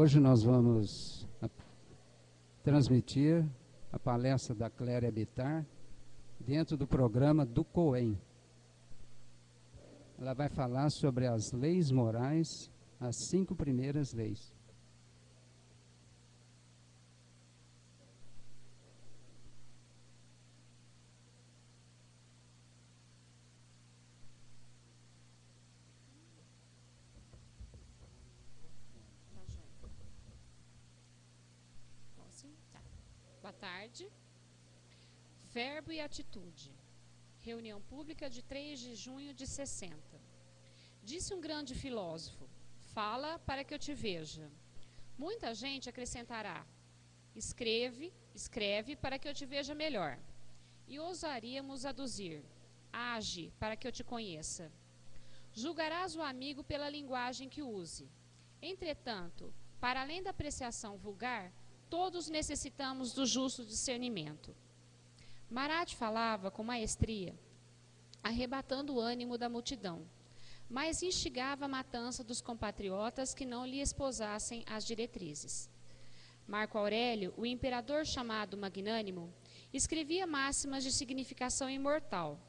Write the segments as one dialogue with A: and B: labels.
A: Hoje nós vamos transmitir a palestra da Cléria Bittar dentro do programa do COEM. Ela vai falar sobre as leis morais, as 5 primeiras leis.
B: Boa tarde. Verbo e atitude. Reunião pública de 3 de junho de 60. Disse um grande filósofo: fala para que eu te veja. Muita gente acrescentará: escreve para que eu te veja melhor. E ousaríamos aduzir: age para que eu te conheça. Julgarás o amigo pela linguagem que use. Entretanto, para além da apreciação vulgar, todos necessitamos do justo discernimento. Marat falava com maestria, arrebatando o ânimo da multidão, mas instigava a matança dos compatriotas que não lhe esposassem as diretrizes. Marco Aurélio, o imperador chamado Magnânimo, escrevia máximas de significação imortal.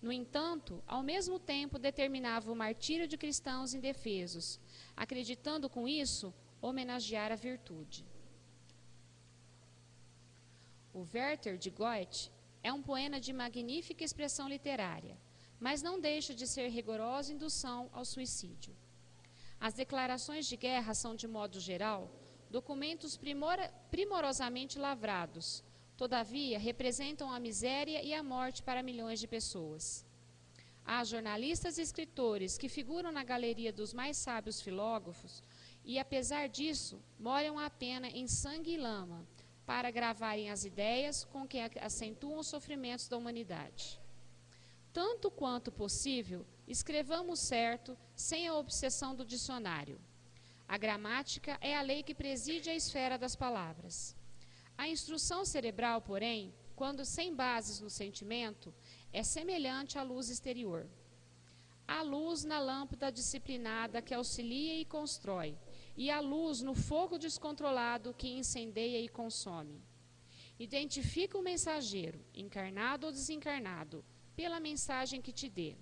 B: No entanto, ao mesmo tempo determinava o martírio de cristãos indefesos, acreditando com isso homenagear a virtude. O Werther de Goethe é um poema de magnífica expressão literária, mas não deixa de ser rigorosa indução ao suicídio. As declarações de guerra são, de modo geral, documentos primorosamente lavrados, todavia representam a miséria e a morte para milhões de pessoas. Há jornalistas e escritores que figuram na galeria dos mais sábios filósofos e, apesar disso, molham a pena em sangue e lama, para gravarem as ideias com que acentuam os sofrimentos da humanidade. Tanto quanto possível, escrevamos certo, sem a obsessão do dicionário. A gramática é a lei que preside a esfera das palavras. A instrução cerebral, porém, quando sem bases no sentimento, é semelhante à luz exterior. Há luz na lâmpada disciplinada que auxilia e constrói, e a luz no fogo descontrolado que incendeia e consome. Identifica o mensageiro, encarnado ou desencarnado, pela mensagem que te dê.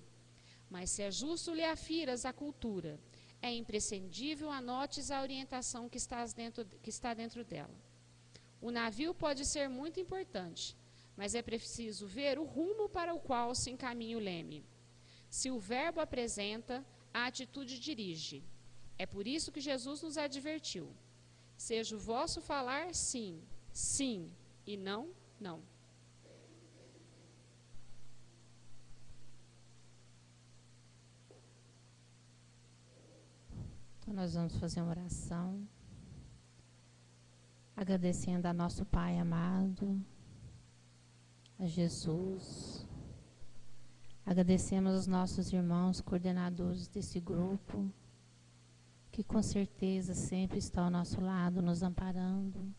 B: Mas se é justo lhe afiras a cultura, é imprescindível anotes a orientação que está dentro dela. O navio pode ser muito importante, mas é preciso ver o rumo para o qual se encaminha o leme. Se o verbo apresenta, a atitude dirige. É por isso que Jesus nos advertiu: seja o vosso falar sim, sim, e não, não.
C: Então nós vamos fazer uma oração, agradecendo a nosso Pai amado, a Jesus. Agradecemos aos nossos irmãos coordenadores desse grupo, que com certeza sempre está ao nosso lado, nos amparando.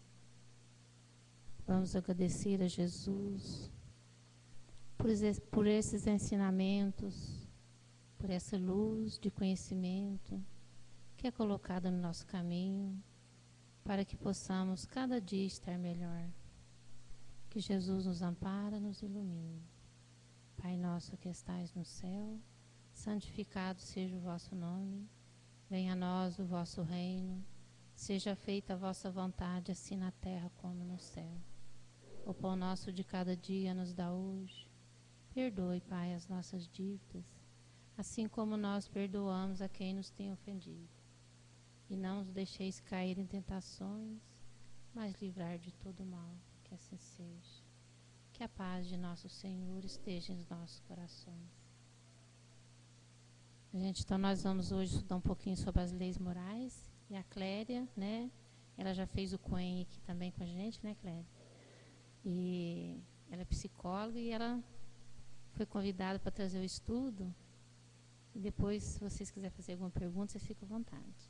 C: Vamos agradecer a Jesus por esses ensinamentos, por essa luz de conhecimento que é colocada no nosso caminho, para que possamos cada dia estar melhor. Que Jesus nos ampara, nos ilumine. Pai nosso que estais no céu, santificado seja o vosso nome. Venha a nós o vosso reino, seja feita a vossa vontade, assim na terra como no céu. O pão nosso de cada dia nos dá hoje. Perdoe, Pai, as nossas dívidas, assim como nós perdoamos a quem nos tem ofendido. E não nos deixeis cair em tentações, mas livrar de todo mal, que assim seja. Que a paz de nosso Senhor esteja em nossos corações. Gente, então nós vamos hoje estudar um pouquinho sobre as leis morais. E a Cléria, né? Ela já fez o COEM aqui também com a gente, né, Cléria? E ela é psicóloga e ela foi convidada para trazer o estudo. E depois, se vocês quiserem fazer alguma pergunta, vocês ficam à vontade.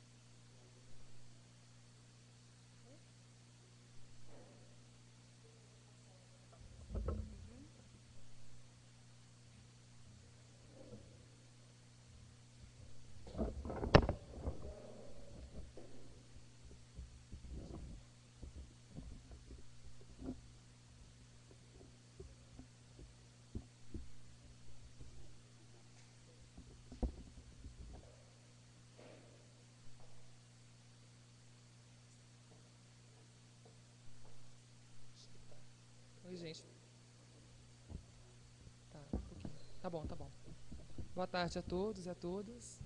D: gente? Tá, um pouquinho. Tá bom, tá bom. Boa tarde a todos e a todas.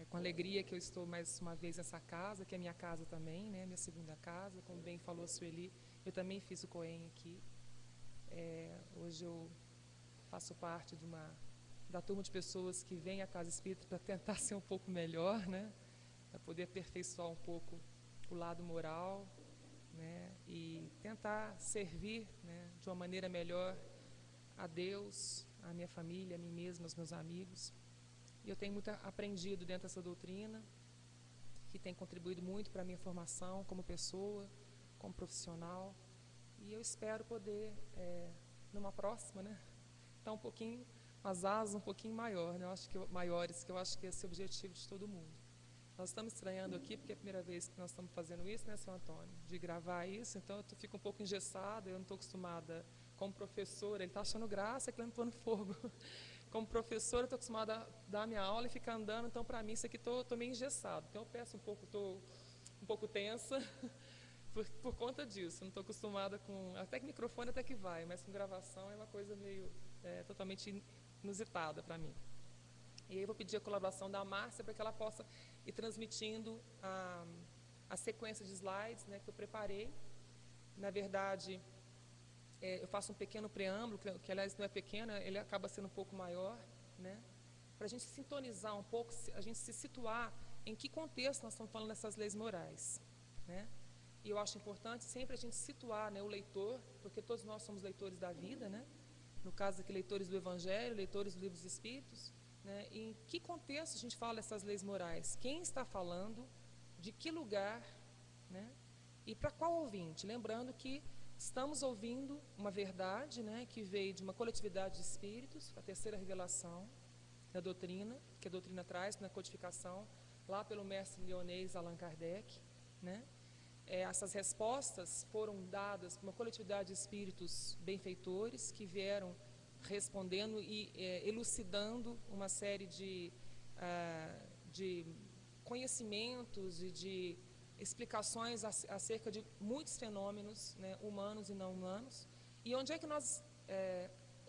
D: Com alegria que eu estou mais uma vez nessa casa, que é minha casa também, né? Minha segunda casa. Como bem falou a Sueli, eu também fiz o COEM aqui. Hoje eu faço parte da turma de pessoas que vem à Casa Espírita para tentar ser um pouco melhor, né? Para poder aperfeiçoar um pouco o lado moral, né? E tentar servir, né, de uma maneira melhor a Deus, a minha família, a mim mesma, aos meus amigos. E eu tenho muito aprendido dentro dessa doutrina, que tem contribuído muito para a minha formação como pessoa, como profissional. E eu espero poder, numa próxima, né, estar um pouquinho, as asas um pouquinho maiores, que eu acho que esse é o objetivo de todo mundo. Nós estamos estranhando aqui, porque é a primeira vez que nós estamos fazendo isso, né, seu Antônio? De gravar isso, então eu fico um pouco engessada, eu não estou acostumada, como professora, ele está achando graça, que ele não estou no fogo. Como professora, eu estou acostumada a dar minha aula e ficar andando, então, para mim, isso aqui estou meio engessado. Então, eu peço estou um pouco tensa por conta disso. Não estou acostumada com... Até que microfone até que vai, mas com gravação é uma coisa meio totalmente inusitada para mim. E aí eu vou pedir a colaboração da Márcia para que ela possa ir transmitindo a sequência de slides, né, que eu preparei. Na verdade... eu faço um pequeno preâmbulo, que aliás não é pequeno, ele acaba sendo um pouco maior, né? Para a gente sintonizar um pouco, a gente se situar em que contexto nós estamos falando dessas leis morais, né? E eu acho importante sempre a gente situar, né, o leitor, porque todos nós somos leitores da vida, né? No caso aqui, leitores do Evangelho, leitores do Livro dos Espíritos, né? E em que contexto a gente fala dessas leis morais? Quem está falando? De que lugar? Né? E para qual ouvinte? Lembrando que estamos ouvindo uma verdade, né, que veio de uma coletividade de espíritos, a terceira revelação da doutrina, que a doutrina traz na codificação, lá pelo mestre leonês Allan Kardec, né? Essas respostas foram dadas por uma coletividade de espíritos benfeitores que vieram respondendo e elucidando uma série de conhecimentos e de explicações acerca de muitos fenômenos, né, humanos e não humanos. E onde é que nós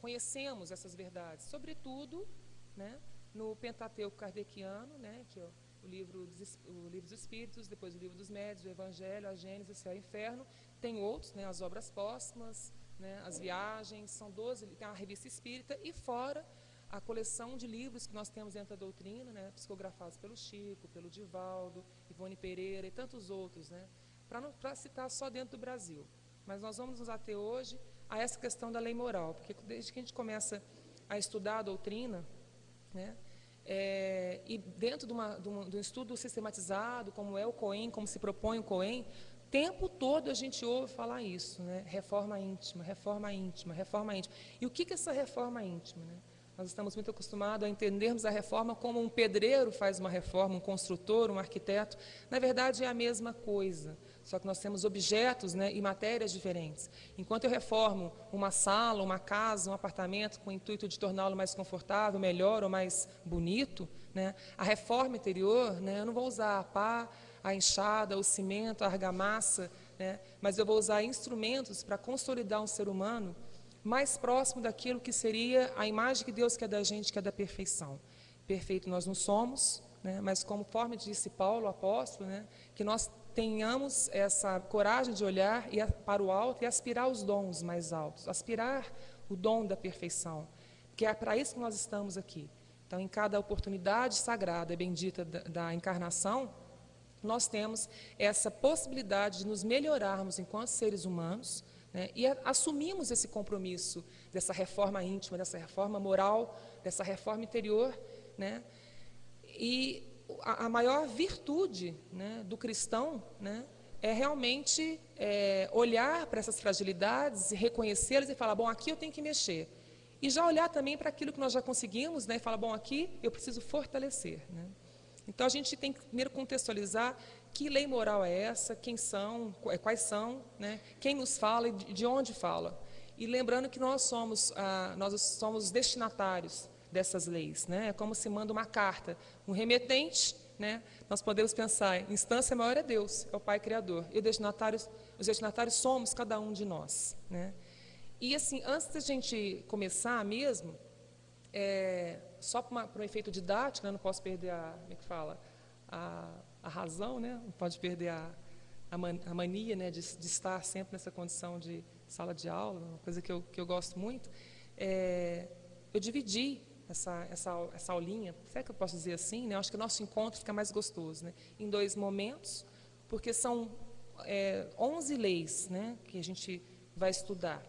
D: conhecemos essas verdades? Sobretudo, né, no Pentateuco kardeciano, né, que é o livro dos Espíritos, depois o livro dos Médiuns, o Evangelho, a Gênesis, o Céu e o Inferno. Tem outros, né, as obras póstumas, né, as viagens, são 12, tem a revista espírita, e fora a coleção de livros que nós temos dentro da doutrina, né, psicografados pelo Chico, pelo Divaldo, Ivone Pereira e tantos outros, né, para citar só dentro do Brasil. Mas nós vamos nos ater hoje a essa questão da lei moral, porque desde que a gente começa a estudar a doutrina, né, e dentro de um estudo sistematizado, como é o COEM, como se propõe o COEM, o tempo todo a gente ouve falar isso, né, reforma íntima, reforma íntima, reforma íntima. E o que é essa reforma íntima, né? Nós estamos muito acostumados a entendermos a reforma como um pedreiro faz uma reforma, um construtor, um arquiteto. Na verdade, é a mesma coisa, só que nós temos objetos, né, e matérias diferentes. Enquanto eu reformo uma sala, uma casa, um apartamento com o intuito de torná-lo mais confortável, melhor ou mais bonito, né, a reforma interior, né, eu não vou usar a pá, a enxada, o cimento, a argamassa, né, mas eu vou usar instrumentos para consolidar um ser humano mais próximo daquilo que seria a imagem que Deus quer da gente, que é da perfeição. Perfeito nós não somos, né, mas conforme disse Paulo, o apóstolo, né, que nós tenhamos essa coragem de olhar para o alto e aspirar os dons mais altos, aspirar o dom da perfeição, que é para isso que nós estamos aqui. Então, em cada oportunidade sagrada e bendita da encarnação, nós temos essa possibilidade de nos melhorarmos enquanto seres humanos, né, e assumimos esse compromisso dessa reforma íntima, dessa reforma moral, dessa reforma interior, né, e a maior virtude, né, do cristão, né, é realmente olhar para essas fragilidades, reconhecê-las e falar, bom, aqui eu tenho que mexer. E já olhar também para aquilo que nós já conseguimos, né, e falar, bom, aqui eu preciso fortalecer, né. Então, a gente tem que primeiro contextualizar que lei moral é essa, quem são, quais são, né, quem nos fala e de onde fala. E lembrando que nós somos destinatários dessas leis, né, é como se manda uma carta, um remetente, né, nós podemos pensar, instância maior é Deus, é o Pai Criador, e os destinatários somos cada um de nós, né? E assim, antes da gente começar mesmo, só para um efeito didático, né, não posso perder como é que fala, a razão, né, não pode perder a mania, né, de estar sempre nessa condição de sala de aula, uma coisa que eu gosto muito. Eu dividi essa aulinha, será que eu posso dizer assim, né? Eu acho que o nosso encontro fica mais gostoso, né? Em 2 momentos, porque são 11 leis, né, que a gente vai estudar.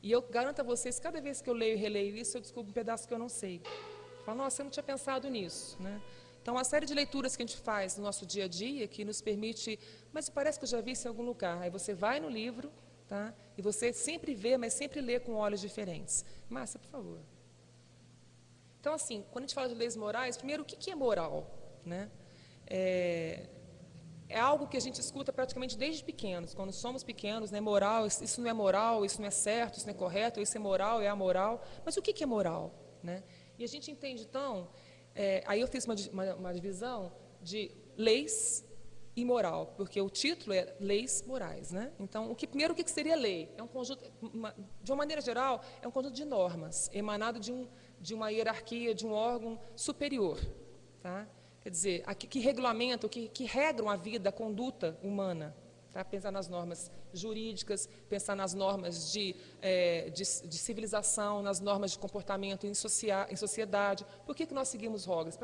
D: E eu garanto a vocês, cada vez que eu leio e releio isso, eu descubro um pedaço que eu não sei. Eu falo, nossa, eu não tinha pensado nisso, né? Então, uma série de leituras que a gente faz no nosso dia a dia, que nos permite, mas parece que eu já vi isso em algum lugar. Aí você vai no livro, tá? E você sempre vê, mas sempre lê com olhos diferentes. Márcia, por favor. Então, assim, quando a gente fala de leis morais, primeiro, o que é moral, né? É algo que a gente escuta praticamente desde pequenos. Quando somos pequenos, né, moral, isso não é moral, isso não é certo, isso não é correto, isso é moral, é amoral. Mas o que é moral, né? E a gente entende, então, aí eu fiz uma divisão de leis e moral, porque o título é Leis Morais, né? Então, primeiro, o que seria lei? É um conjunto, de uma maneira geral, é um conjunto de normas, emanado de uma hierarquia, de um órgão superior, tá? Quer dizer, que regulamentam, que regram a vida, a conduta humana. Tá? Pensar nas normas jurídicas, pensar nas normas de civilização, nas normas de comportamento em sociedade. Por que nós seguimos regras?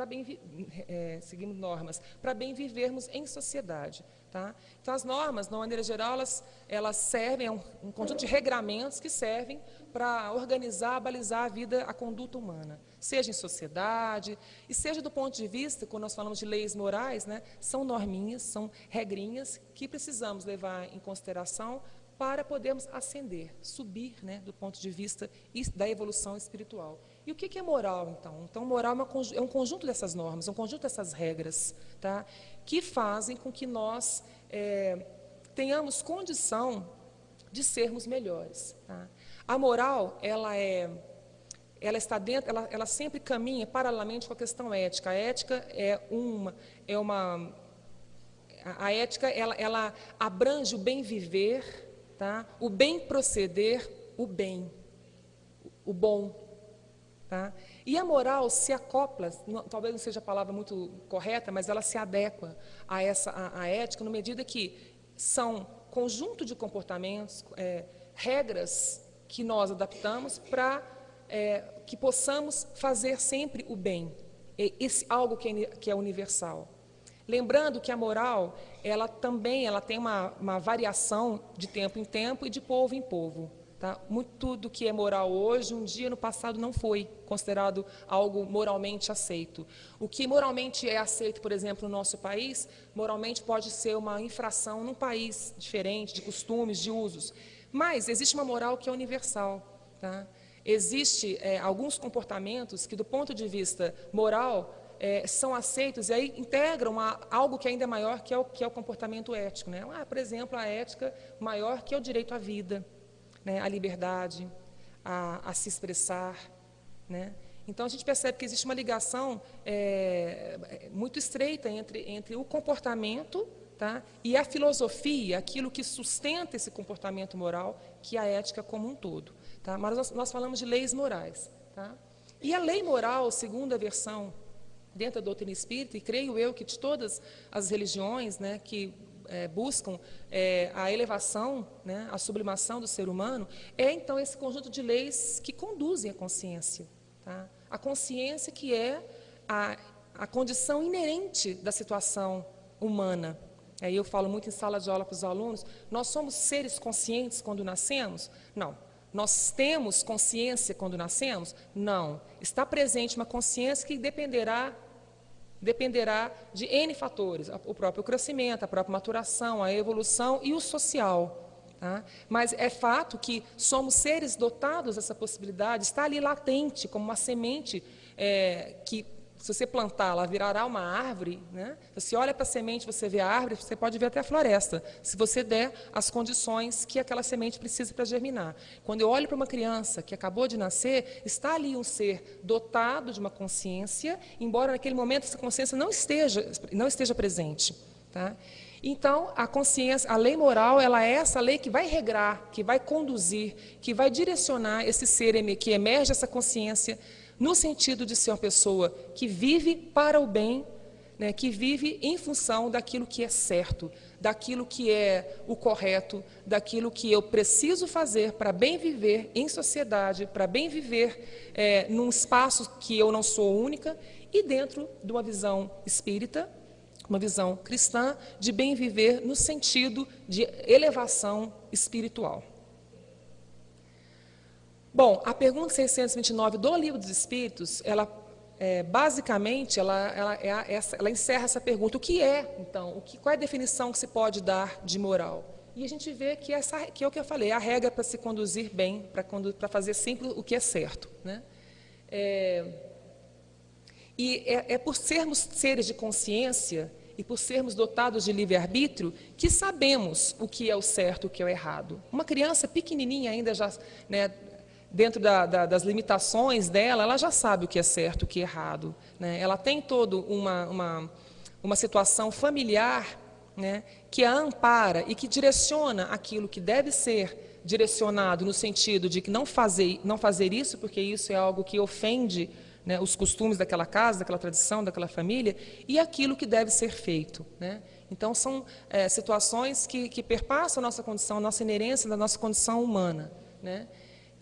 D: Seguimos normas para bem vivermos em sociedade. Tá? Então, as normas, de uma maneira geral, elas servem, um conjunto de regramentos que servem para organizar, balizar a vida, a conduta humana, seja em sociedade, e seja do ponto de vista, quando nós falamos de leis morais, né, são norminhas, são regrinhas que precisamos levar em consideração para podermos ascender, subir, né, do ponto de vista da evolução espiritual. E o que é moral, então? Então, moral é um conjunto dessas normas, é um conjunto dessas regras, tá, que fazem com que nós tenhamos condição de sermos melhores. Tá? A moral, ela está dentro, ela sempre caminha paralelamente com a questão ética. A ética a ética, ela abrange o bem viver, tá? O bem proceder, o bom. Tá? E a moral se acopla, talvez não seja a palavra muito correta, mas ela se adequa a ética, na medida que são conjunto de comportamentos, regras que nós adaptamos para que possamos fazer sempre o bem, algo que é universal. Lembrando que a moral, ela tem uma variação de tempo em tempo e de povo em povo. Tá? Muito do que é moral hoje, um dia no passado não foi considerado algo moralmente aceito. O que moralmente é aceito, por exemplo, no nosso país, moralmente pode ser uma infração num país diferente, de costumes, de usos. Mas existe uma moral que é universal. Tá? Existem alguns comportamentos que, do ponto de vista moral, são aceitos e aí integram algo que ainda é maior, que é o comportamento ético. Né? Por exemplo, a ética maior que é o direito à vida, né? A liberdade, a se expressar. Né? Então, a gente percebe que existe uma ligação muito estreita entre o comportamento, tá? E a filosofia, aquilo que sustenta esse comportamento moral, que é a ética como um todo. Tá? Mas nós falamos de leis morais. Tá? E a lei moral, segundo a versão dentro da doutrina espírita, e creio eu que de todas as religiões, né, que buscam a elevação, né, a sublimação do ser humano, então esse conjunto de leis que conduzem a consciência. Tá? A consciência que é a condição inerente da situação humana. Aí eu falo muito em sala de aula para os alunos, nós somos seres conscientes quando nascemos? Não. Nós temos consciência quando nascemos? Não. Está presente uma consciência que dependerá de N fatores, o próprio crescimento, a própria maturação, a evolução e o social. Tá? Mas é fato que somos seres dotados dessa possibilidade, está ali latente, como uma semente que se você plantar, ela virará uma árvore, né? Você olha para a semente, você vê a árvore, você pode ver até a floresta, se você der as condições que aquela semente precisa para germinar. Quando eu olho para uma criança que acabou de nascer, está ali um ser dotado de uma consciência, embora naquele momento essa consciência não esteja presente. Tá? Então, a consciência, a lei moral, ela é essa lei que vai regrar, que vai conduzir, que vai direcionar esse ser que emerge essa consciência no sentido de ser uma pessoa que vive para o bem, né, que vive em função daquilo que é certo, daquilo que é o correto, daquilo que eu preciso fazer para bem viver em sociedade, para bem viver num espaço que eu não sou única e dentro de uma visão espírita, uma visão cristã de bem viver no sentido de elevação espiritual. Bom, a pergunta 629 do Livro dos Espíritos, ela basicamente, ela encerra essa pergunta. O que é, então? Qual é a definição que se pode dar de moral? E a gente vê que é o que eu falei, a regra para se conduzir bem, para fazer sempre o que é certo. Né? E é por sermos seres de consciência e por sermos dotados de livre-arbítrio que sabemos o que é o certo e o que é o errado. Uma criança pequenininha ainda já, né, dentro das limitações dela, ela já sabe o que é certo e o que é errado. Né? Ela tem toda uma situação familiar, né, que a ampara e que direciona aquilo que deve ser direcionado no sentido de que não fazer isso, porque isso é algo que ofende, né, os costumes daquela casa, daquela tradição, daquela família, e aquilo que deve ser feito. Né? Então, são situações que perpassam a nossa condição, a nossa inerência da nossa condição humana. Né?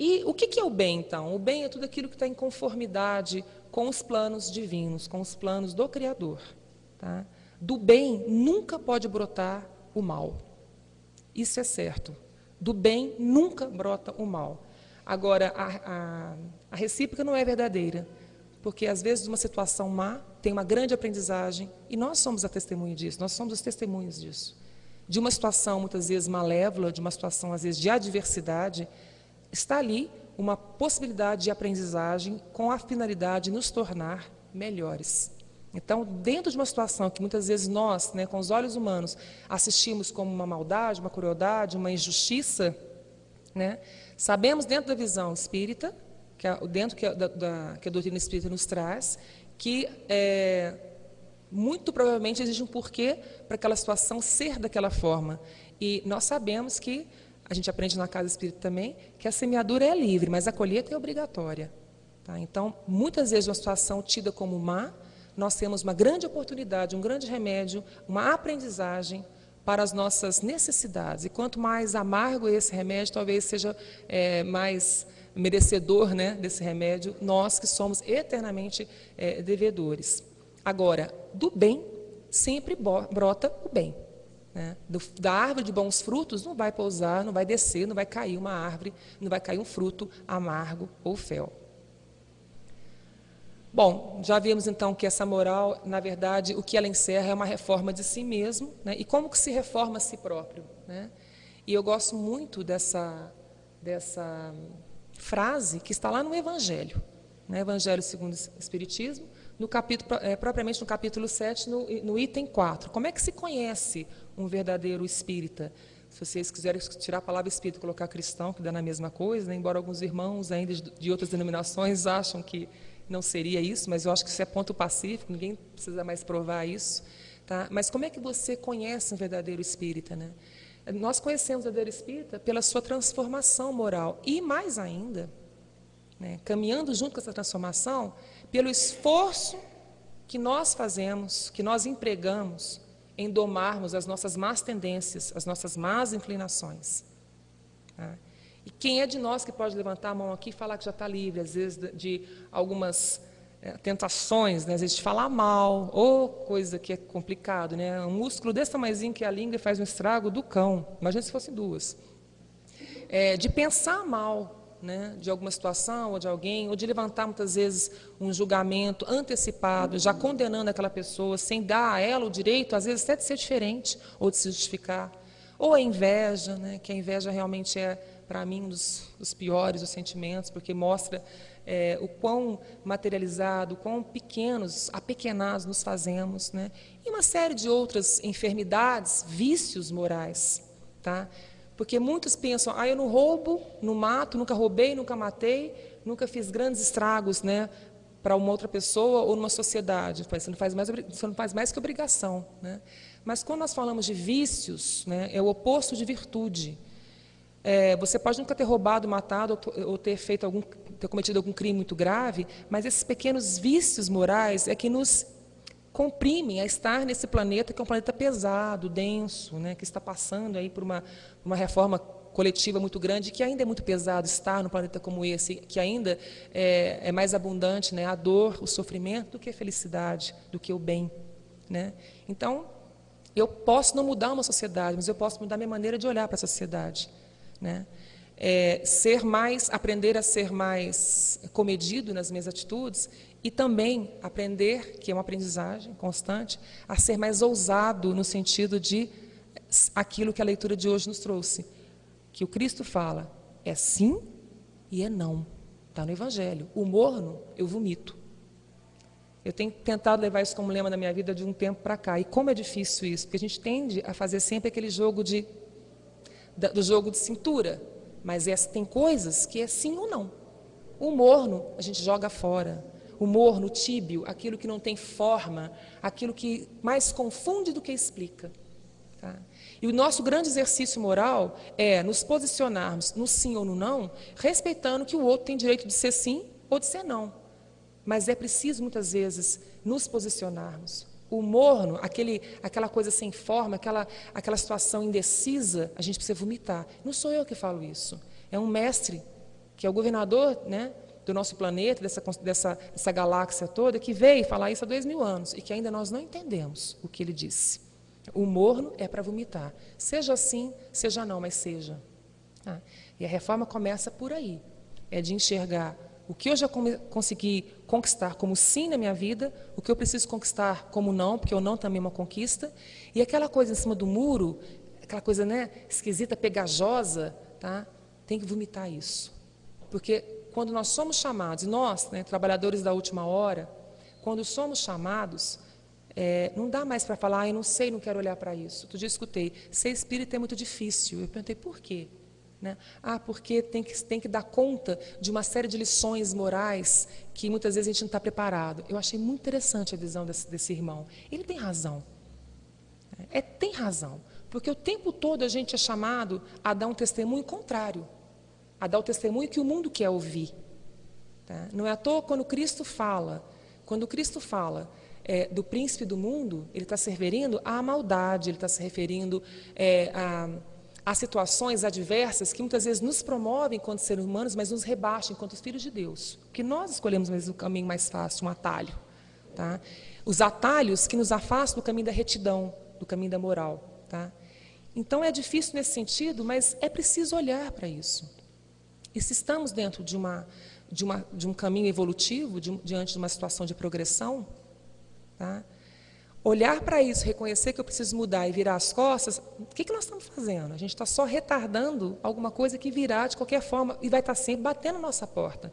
D: E o que é o bem, então? O bem é tudo aquilo que está em conformidade com os planos divinos, com os planos do Criador. Tá? Do bem nunca pode brotar o mal. Isso é certo. Do bem nunca brota o mal. Agora, a recíproca não é verdadeira, porque às vezes uma situação má tem uma grande aprendizagem, e nós somos a testemunha disso, nós somos os testemunhos disso. De uma situação muitas vezes malévola, de uma situação às vezes de adversidade, está ali uma possibilidade de aprendizagem com a finalidade de nos tornar melhores. Então, dentro de uma situação que muitas vezes nós, né, com os olhos humanos, assistimos como uma maldade, uma crueldade, uma injustiça, né, sabemos dentro da visão espírita, dentro que a doutrina espírita nos traz, que muito provavelmente existe um porquê para aquela situação ser daquela forma. E nós sabemos que, a gente aprende na casa espírita também, que a semeadura é livre, mas a colheita é obrigatória. Tá? Então, muitas vezes uma situação tida como má, nós temos uma grande oportunidade, um grande remédio, uma aprendizagem para as nossas necessidades. E quanto mais amargo é esse remédio, talvez seja mais merecedor, né, desse remédio, nós que somos eternamente devedores. Agora, do bem sempre brota o bem. Né? Da árvore de bons frutos não vai pousar, não vai descer, não vai cair uma árvore, não vai cair um fruto amargo ou fel. Bom, já vimos então que essa moral, na verdade, o que ela encerra é uma reforma de si mesmo, né? E como que se reforma a si próprio. Né? E eu gosto muito dessa frase que está lá no Evangelho, né? Evangelho segundo o Espiritismo, no capítulo, propriamente no capítulo 7, no item 4. Como é que se conhece um verdadeiro espírita? Se vocês quiserem tirar a palavra espírita e colocar cristão, que dá na mesma coisa, né? Embora alguns irmãos ainda de outras denominações acham que não seria isso, mas eu acho que isso é ponto pacífico, ninguém precisa mais provar isso. Tá? Mas como é que você conhece um verdadeiro espírita? Né? Nós conhecemos o verdadeiro espírita pela sua transformação moral. E mais ainda, né, caminhando junto com essa transformação, pelo esforço que nós fazemos, que nós empregamos em domarmos as nossas más tendências, as nossas más inclinações. Tá? E quem é de nós que pode levantar a mão aqui e falar que já está livre, às vezes, de algumas tentações, né? Às vezes de falar mal, ou coisa que é complicado, né? Um músculo desse tamanhozinho que é a língua faz um estrago do cão, imagina se fossem duas. De pensar mal, né? De alguma situação, ou de alguém, ou de levantar muitas vezes um julgamento antecipado, já condenando aquela pessoa, sem dar a ela o direito, às vezes até de ser diferente, ou de se justificar. Ou a inveja, né? Que a inveja realmente para mim, um dos piores dos sentimentos, porque mostra o quão materializado, o quão apequenados nos fazemos, né? E uma série de outras enfermidades, vícios morais, tá? Porque muitos pensam, eu não roubo, não mato, nunca roubei, nunca matei, nunca fiz grandes estragos, né, para uma outra pessoa ou numa sociedade. Você não faz mais que obrigação, né? Mas quando nós falamos de vícios, né, é o oposto de virtude. Você pode nunca ter roubado, matado ou ter cometido algum crime muito grave, mas esses pequenos vícios morais é que nos comprimem a estar nesse planeta, que é um planeta pesado, denso, né, que está passando aí por uma reforma coletiva muito grande, que ainda é muito pesado estar num planeta como esse, que ainda é mais abundante, né, a dor, o sofrimento, do que a felicidade, do que o bem, né? Então, eu posso não mudar uma sociedade, mas eu posso mudar minha maneira de olhar para a sociedade, né? Aprender a ser mais comedido nas minhas atitudes e também aprender, que é uma aprendizagem constante, a ser mais ousado no sentido de aquilo que a leitura de hoje nos trouxe, que o Cristo fala, é sim e é não, está no Evangelho. O morno, eu vomito. Eu tenho tentado levar isso como lema na minha vida de um tempo para cá, e como é difícil isso, porque a gente tende a fazer sempre aquele jogo do jogo de cintura, mas tem coisas que é sim ou não. O morno a gente joga fora. O morno, o tíbio, aquilo que não tem forma, aquilo que mais confunde do que explica. Tá? E o nosso grande exercício moral é nos posicionarmos no sim ou no não, respeitando que o outro tem direito de ser sim ou de ser não. Mas é preciso, muitas vezes, nos posicionarmos. O morno, aquela coisa sem forma, aquela situação indecisa, a gente precisa vomitar. Não sou eu que falo isso. É um mestre, que é o governador, né, do nosso planeta, dessa galáxia toda, que veio falar isso há 2000 anos e que ainda nós não entendemos o que ele disse. O morno é para vomitar. Seja sim, seja não, mas seja. E a reforma começa por aí. É de enxergar o que eu já consegui conquistar como sim na minha vida, o que eu preciso conquistar como não, porque o não também é uma conquista, e aquela coisa em cima do muro, aquela coisa, né, esquisita, pegajosa, tá? Tem que vomitar isso. Porque quando nós somos chamados, nós, né, trabalhadores da última hora, quando somos chamados, não dá mais para falar, eu não sei, não quero olhar para isso. Outro dia eu escutei, ser espírita é muito difícil. Eu perguntei, por quê? Né? Porque tem que dar conta de uma série de lições morais que muitas vezes a gente não está preparado. Eu achei muito interessante a visão desse irmão. Ele tem razão. Tem razão. Porque o tempo todo a gente é chamado a dar um testemunho contrário. A dar o testemunho que o mundo quer ouvir. Tá? Não é à toa quando Cristo fala do príncipe do mundo, ele está se referindo à maldade, ele está se referindo a situações adversas que muitas vezes nos promovem enquanto seres humanos, mas nos rebaixam enquanto os filhos de Deus. Porque nós escolhemos mesmo o caminho mais fácil, um atalho. Tá? Os atalhos que nos afastam do caminho da retidão, do caminho da moral. Tá? Então é difícil nesse sentido, mas é preciso olhar para isso. E se estamos dentro de um caminho evolutivo, diante de uma situação de progressão, tá? Olhar para isso, reconhecer que eu preciso mudar e virar as costas, o que nós estamos fazendo? A gente está só retardando alguma coisa que virá de qualquer forma e vai estar sempre batendo na nossa porta.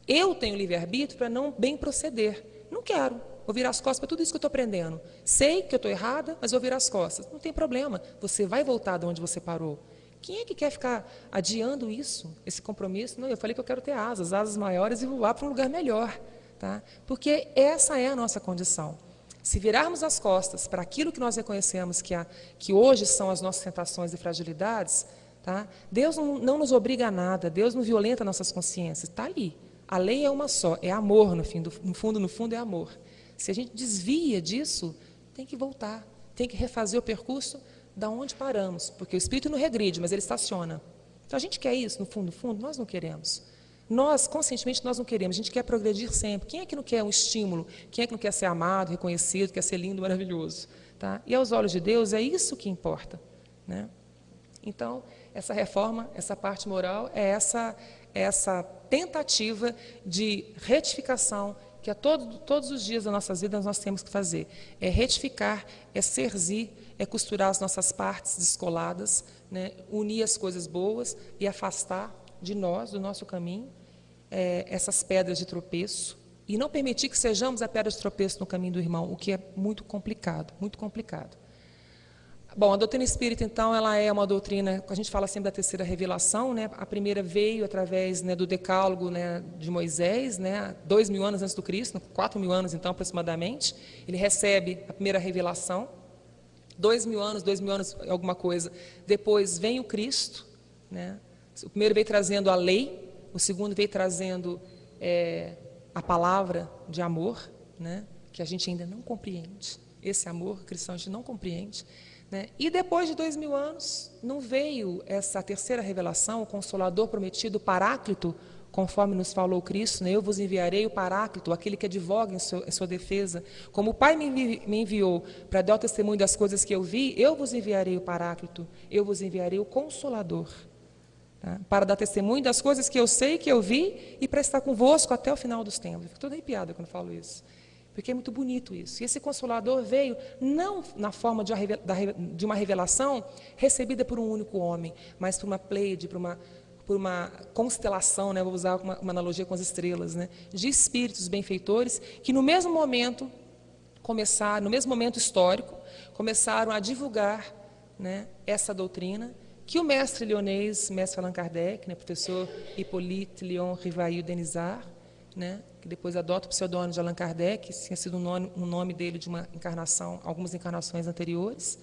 D: Eu tenho livre-arbítrio para não bem proceder. Não quero. Vou virar as costas para tudo isso que eu estou aprendendo. Sei que eu estou errada, mas vou virar as costas. Não tem problema. Você vai voltar de onde você parou. Quem é que quer ficar adiando isso, esse compromisso? Não, eu falei que eu quero ter asas maiores e voar para um lugar melhor. Tá? Porque essa é a nossa condição. Se virarmos as costas para aquilo que nós reconhecemos que hoje são as nossas tentações e fragilidades, tá? Deus não nos obriga a nada, Deus não violenta nossas consciências, está ali. A lei é uma só, é amor, no fundo é amor. Se a gente desvia disso, tem que voltar, tem que refazer o percurso da onde paramos, porque o Espírito não regride, mas ele estaciona. Então a gente quer isso, no fundo, nós não queremos. Nós, conscientemente, nós não queremos, a gente quer progredir sempre. Quem é que não quer um estímulo? Quem é que não quer ser amado, reconhecido, quer ser lindo, maravilhoso? Tá? E aos olhos de Deus, é isso que importa. Né? Então, essa reforma, essa parte moral, é essa tentativa de retificação que a todos os dias das nossas vidas nós temos que fazer. É retificar, é serzir, é costurar as nossas partes descoladas, né, unir as coisas boas e afastar de nós, do nosso caminho, essas pedras de tropeço, e não permitir que sejamos a pedra de tropeço no caminho do irmão, o que é muito complicado, muito complicado. Bom, a doutrina espírita, então, ela é uma doutrina, a gente fala sempre da terceira revelação, né? A primeira veio através, né, do decálogo, né, de Moisés, né, 2.000 anos antes do Cristo, 4.000 anos, então, aproximadamente. Ele recebe a primeira revelação, 2.000 anos, alguma coisa. Depois vem o Cristo, né? O primeiro veio trazendo a lei, o segundo veio trazendo a palavra de amor, né, que a gente ainda não compreende. Esse amor cristão a gente não compreende. Né? E depois de 2.000 anos, não veio essa terceira revelação, o Consolador prometido, o Paráclito, conforme nos falou Cristo, né? Eu vos enviarei o Paráclito, aquele que advoga em sua defesa. Como o Pai me enviou para dar o testemunho das coisas que eu vi, eu vos enviarei o Paráclito, eu vos enviarei o Consolador, tá? Para dar testemunho das coisas que eu sei, que eu vi, e para estar convosco até o final dos tempos. Eu fico toda arrepiada quando falo isso. Porque é muito bonito isso. E esse Consolador veio não na forma de uma revelação recebida por um único homem, mas por uma pleiade, por uma constelação, né? Vou usar uma analogia com as estrelas, né? De espíritos benfeitores que no mesmo momento histórico, começaram a divulgar, né, essa doutrina que o mestre lyonês, mestre Allan Kardec, né, professor Hippolyte Léon Rivail Denisard, né, que depois adota o pseudônimo de Allan Kardec, tinha sido um nome dele de uma encarnação, algumas encarnações anteriores.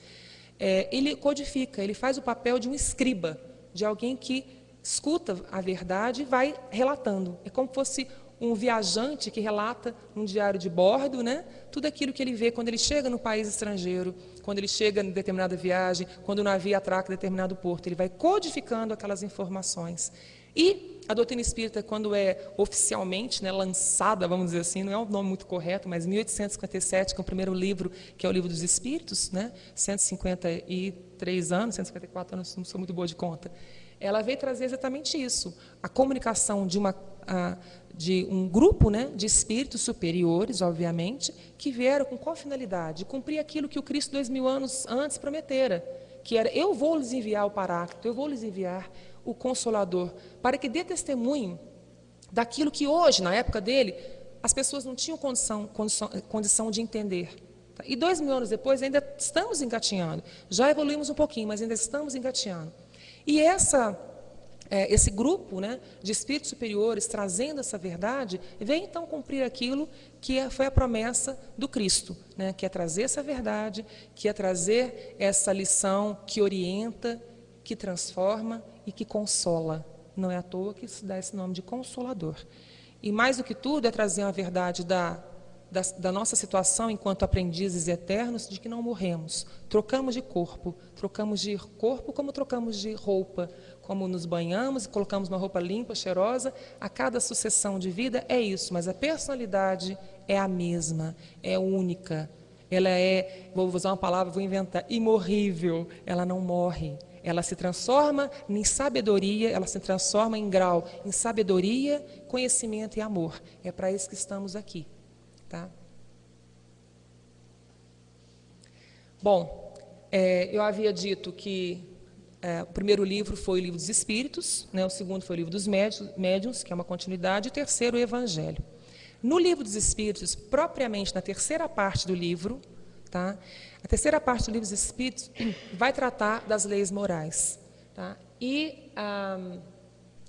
D: Ele codifica, ele faz o papel de um escriba, de alguém que escuta a verdade e vai relatando. É como se fosse um viajante que relata num diário de bordo, né, tudo aquilo que ele vê quando ele chega no país estrangeiro, quando ele chega em determinada viagem, quando o navio atraca em determinado porto. Ele vai codificando aquelas informações. E a doutrina espírita, quando é oficialmente, né, lançada, vamos dizer assim, não é um nome muito correto, mas em 1857, que é o primeiro livro, que é o Livro dos Espíritos, né, 153 anos, 154 anos, não sou muito boa de conta, ela veio trazer exatamente isso, a comunicação de um grupo, né, de espíritos superiores, obviamente, que vieram com qual finalidade? Cumprir aquilo que o Cristo 2.000 anos antes prometera, que era: eu vou lhes enviar o Paráclito, eu vou lhes enviar o Consolador, para que dê testemunho daquilo que hoje, na época dele, as pessoas não tinham condição de entender. E 2.000 anos depois ainda estamos engatinhando. Já evoluímos um pouquinho, mas ainda estamos engatinhando. E esse grupo, né, de espíritos superiores trazendo essa verdade, vem então cumprir aquilo que foi a promessa do Cristo, né, que é trazer essa verdade, que é trazer essa lição que orienta, que transforma e que consola. Não é à toa que se dá esse nome de Consolador. E mais do que tudo é trazer a verdade da nossa situação enquanto aprendizes eternos, de que não morremos. Trocamos de corpo como trocamos de roupa, como nos banhamos e colocamos uma roupa limpa, cheirosa. A cada sucessão de vida é isso, mas a personalidade é a mesma, é única. Ela é, vou usar uma palavra, vou inventar, imorrível. Ela não morre. Ela se transforma em sabedoria, ela se transforma em grau, em sabedoria, conhecimento e amor. É para isso que estamos aqui. Tá? Bom, eu havia dito que o primeiro livro foi o Livro dos Espíritos, né, o segundo foi o Livro dos Médiuns, que é uma continuidade, e o terceiro o Evangelho. No Livro dos Espíritos, propriamente na terceira parte do livro, tá? A terceira parte do Livro dos Espíritos vai tratar das leis morais. Tá? E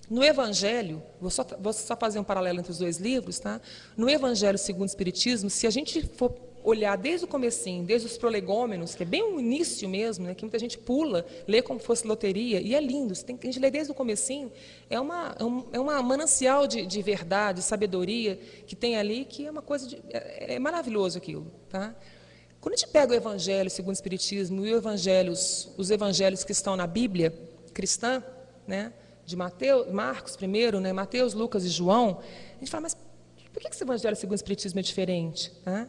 D: no Evangelho, vou só fazer um paralelo entre os dois livros, tá? No Evangelho segundo o Espiritismo, se a gente for olhar desde o comecinho, desde os prolegômenos, que é bem o início mesmo, né, que muita gente pula, lê como se fosse loteria, e é lindo, a gente lê desde o comecinho, é uma manancial de verdade, de sabedoria que tem ali, que é uma coisa é maravilhoso aquilo. Tá? Quando a gente pega o Evangelho segundo o Espiritismo e os evangelhos que estão na Bíblia cristã, né, de Marcos primeiro, né, Mateus, Lucas e João, a gente fala, mas por que esse Evangelho segundo o Espiritismo é diferente? Tá?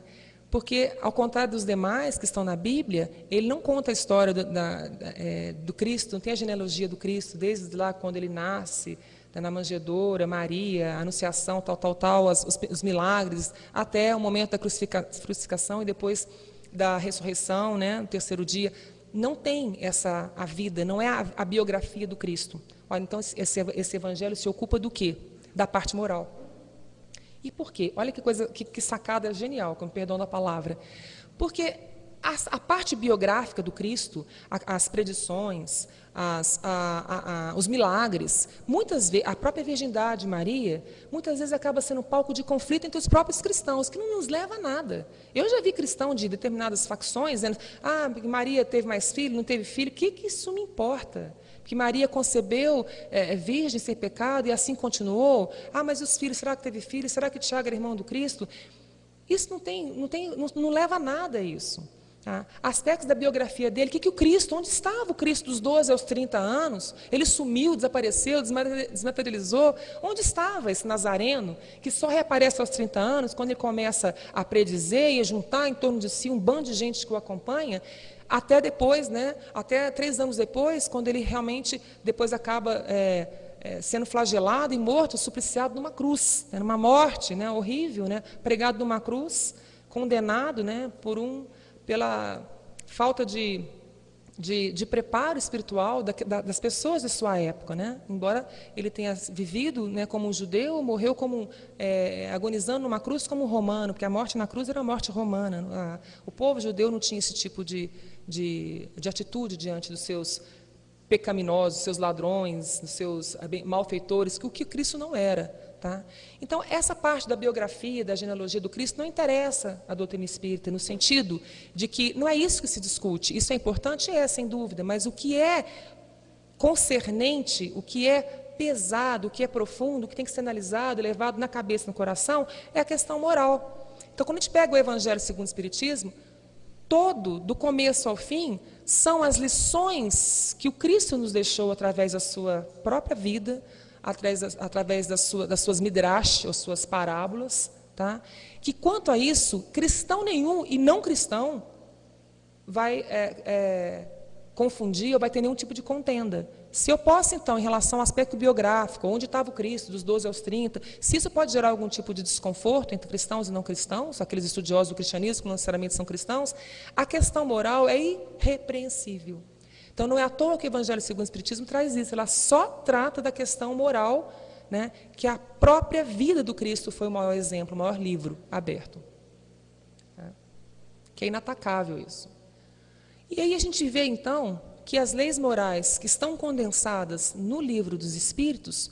D: Porque, ao contrário dos demais que estão na Bíblia, ele não conta a história do Cristo, não tem a genealogia do Cristo, desde lá quando ele nasce, na manjedoura, Maria, a anunciação, tal, os milagres, até o momento da crucificação e depois da ressurreição, né, no terceiro dia, não tem a vida, não é a biografia do Cristo. Olha, então esse evangelho se ocupa do quê? Da parte moral. E por quê? Olha que coisa, que sacada genial, com perdão da palavra. Porque a parte biográfica do Cristo, as predições, os milagres, muitas vezes, a própria virgindade de Maria, muitas vezes acaba sendo um palco de conflito entre os próprios cristãos, que não nos leva a nada. Eu já vi cristão de determinadas facções dizendo, Maria teve mais filho, não teve filho, o que isso me importa? Que Maria concebeu virgem, sem pecado, e assim continuou. Mas os filhos, será que teve filhos? Será que Tiago era irmão do Cristo? Isso não leva a nada isso. Tá? Aspectos da biografia dele, o Cristo, onde estava o Cristo dos 12 aos 30 anos? Ele sumiu, desapareceu, desmaterializou. Onde estava esse Nazareno, que só reaparece aos 30 anos, quando ele começa a predizer e a juntar em torno de si um bando de gente que o acompanha? Até depois, né, até 3 anos depois, quando ele realmente depois acaba sendo flagelado e morto, supliciado numa cruz, né, numa morte, né, horrível, né, pregado numa cruz, condenado, né, pela falta de preparo espiritual das pessoas de sua época, né? Embora ele tenha vivido, né, como um judeu, morreu agonizando numa cruz como um romano, porque a morte na cruz era a morte romana. O povo judeu não tinha esse tipo de atitude diante dos seus pecaminosos, dos seus ladrões, dos seus malfeitores, o que Cristo não era. Tá? Então, essa parte da biografia, da genealogia do Cristo não interessa à doutrina espírita, no sentido de que não é isso que se discute. Isso é importante? Sem dúvida, mas o que é concernente, o que é pesado, o que é profundo, o que tem que ser analisado, levado na cabeça, no coração, é a questão moral. Então, quando a gente pega o Evangelho segundo o Espiritismo, todo, do começo ao fim, são as lições que o Cristo nos deixou através da sua própria vida, através das suas midrash, ou suas parábolas, tá? Que quanto a isso, cristão nenhum e não cristão vai confundir ou vai ter nenhum tipo de contenda. Se eu posso, então, em relação ao aspecto biográfico, onde estava o Cristo, dos 12 aos 30, se isso pode gerar algum tipo de desconforto entre cristãos e não cristãos, aqueles estudiosos do cristianismo que não necessariamente são cristãos, a questão moral é irrepreensível. Então, não é à toa que o Evangelho segundo o Espiritismo traz isso, ela só trata da questão moral, né, que a própria vida do Cristo foi o maior exemplo, o maior livro aberto. Tá? Que é inatacável isso. E aí a gente vê, então, que as leis morais que estão condensadas no livro dos Espíritos,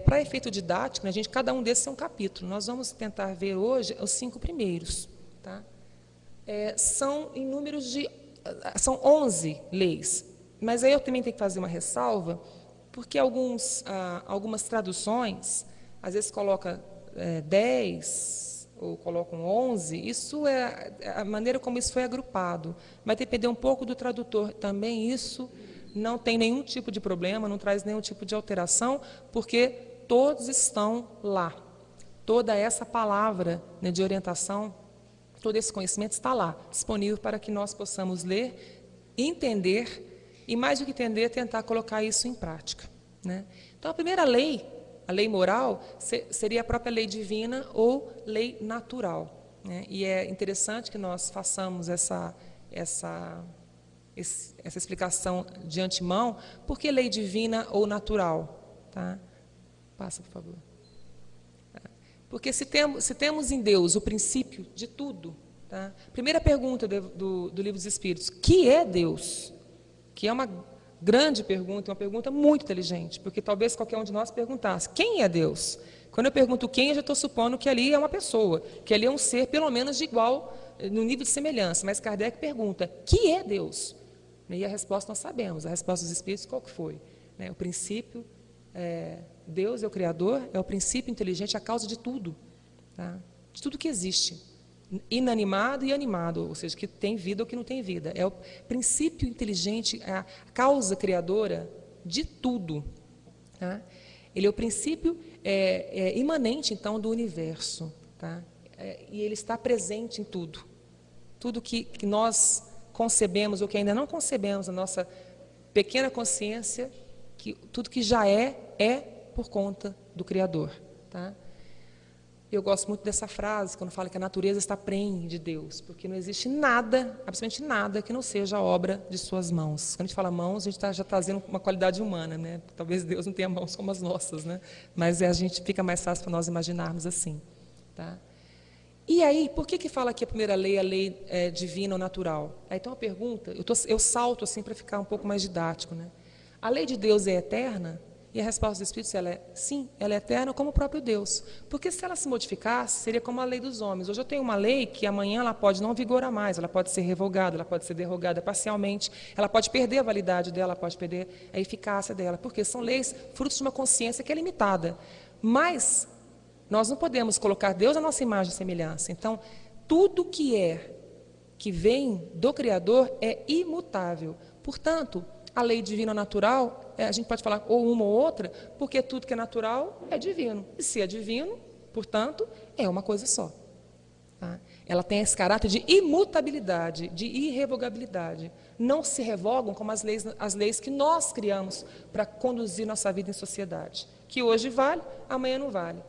D: para efeito didático, né, cada um desses é um capítulo. Nós vamos tentar ver hoje os 5 primeiros. Tá? São em números são 11 leis. Mas aí eu também tenho que fazer uma ressalva, porque algumas traduções, às vezes coloca 10 ou colocam 11, isso é a maneira como isso foi agrupado. Vai depender um pouco do tradutor. Também isso não tem nenhum tipo de problema, não traz nenhum tipo de alteração, porque todos estão lá. Toda essa palavra, né, de orientação, todo esse conhecimento está lá, disponível para que nós possamos ler, entender e, mais do que entender, tentar colocar isso em prática. Né? Então, a primeira lei, a lei moral, seria a própria lei divina ou lei natural. Né? E é interessante que nós façamos essa explicação de antemão. Por que lei divina ou natural? Tá? Passa, por favor. Porque se temos em Deus o princípio de tudo, tá? Primeira pergunta do Livro dos Espíritos, que é Deus? Que é uma grande pergunta, uma pergunta muito inteligente, porque talvez qualquer um de nós perguntasse, quem é Deus? Quando eu pergunto quem, eu já estou supondo que ali é uma pessoa, que ali é um ser pelo menos de igual, no nível de semelhança, mas Kardec pergunta, que é Deus? E a resposta nós sabemos, a resposta dos Espíritos qual que foi? O princípio, Deus é o Criador, é o princípio inteligente, a causa de tudo, tá? De tudo que existe. Inanimado e animado, ou seja, que tem vida ou que não tem vida. É o princípio inteligente, a causa criadora de tudo. Tá? Ele é o princípio imanente, então, do universo. Tá? E ele está presente em tudo. Tudo que nós concebemos ou que ainda não concebemos na nossa pequena consciência, tudo que já é por conta do Criador. Tá? Eu gosto muito dessa frase, quando fala que a natureza está prenhe de Deus, porque não existe nada, absolutamente nada, que não seja obra de suas mãos. Quando a gente fala mãos, a gente está já trazendo uma qualidade humana, né? Talvez Deus não tenha mãos como as nossas, né? Mas a gente fica mais fácil para nós imaginarmos assim. Tá? E aí, por que fala que a primeira lei é a lei divina ou natural? Aí então a pergunta, eu salto assim para ficar um pouco mais didático. Né? A lei de Deus é eterna? E a resposta do Espírito sim, ela é eterna como o próprio Deus. Porque se ela se modificasse, seria como a lei dos homens. Hoje eu tenho uma lei que amanhã ela pode não vigorar mais, ela pode ser revogada, ela pode ser derrogada parcialmente, ela pode perder a validade dela, pode perder a eficácia dela, porque são leis frutos de uma consciência que é limitada. Mas nós não podemos colocar Deus à nossa imagem e semelhança. Então, tudo que vem do Criador é imutável. Portanto, a lei divina natural, a gente pode falar ou uma ou outra, porque tudo que é natural é divino. E se é divino, portanto, é uma coisa só. Tá? Ela tem esse caráter de imutabilidade, de irrevogabilidade. Não se revogam como as leis que nós criamos para conduzir nossa vida em sociedade. Que hoje vale, amanhã não vale.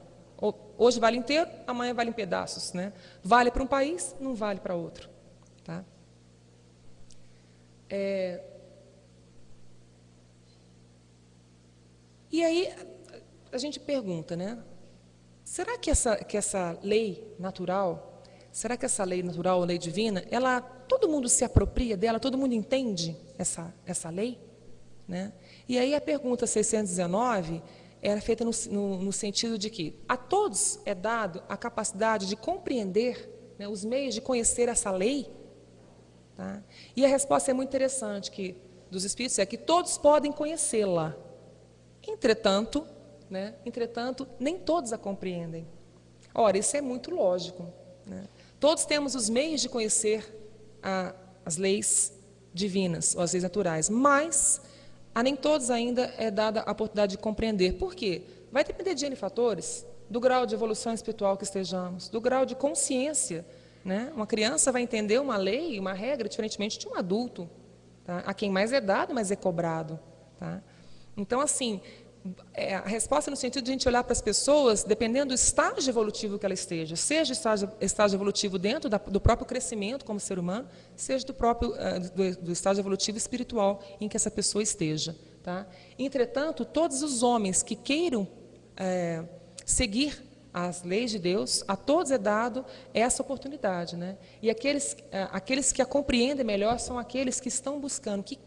D: Hoje vale inteiro, amanhã vale em pedaços. Né? Vale para um país, não vale para outro. Tá? E aí a gente pergunta, né? Será que essa lei natural, ou lei divina, todo mundo se apropria dela, todo mundo entende essa lei? Né? E aí a pergunta 619 era feita no sentido de que a todos é dado a capacidade de compreender, né, os meios de conhecer essa lei. Tá? E a resposta é muito interessante, dos Espíritos, é que todos podem conhecê-la. Entretanto, nem todos a compreendem. Ora, isso é muito lógico. Né? Todos temos os meios de conhecer as leis divinas, ou as leis naturais, mas a nem todos ainda é dada a oportunidade de compreender. Por quê? Vai depender de N fatores, do grau de evolução espiritual que estejamos, do grau de consciência. Né? Uma criança vai entender uma lei, uma regra, diferentemente de um adulto. Tá? A quem mais é dado, mais é cobrado. Tá? Então, assim, a resposta é no sentido de a gente olhar para as pessoas, dependendo do estágio evolutivo que ela esteja, seja estágio evolutivo dentro do próprio crescimento como ser humano, seja do estágio evolutivo espiritual em que essa pessoa esteja. Tá? Entretanto, todos os homens que queiram seguir as leis de Deus, a todos é dado essa oportunidade. Né? E aqueles que a compreendem melhor são aqueles que estão buscando, que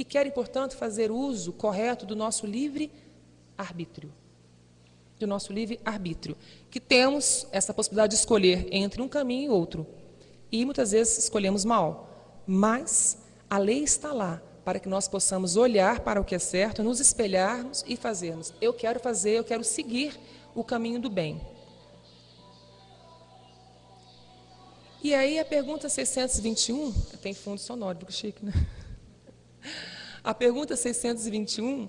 D: querem, portanto, fazer uso correto do nosso livre-arbítrio. Que temos essa possibilidade de escolher entre um caminho e outro. E muitas vezes escolhemos mal. Mas a lei está lá para que nós possamos olhar para o que é certo, nos espelharmos e fazermos. Eu quero seguir o caminho do bem. E aí a pergunta 621, tem fundo sonoro, fica chique, né? A pergunta 621,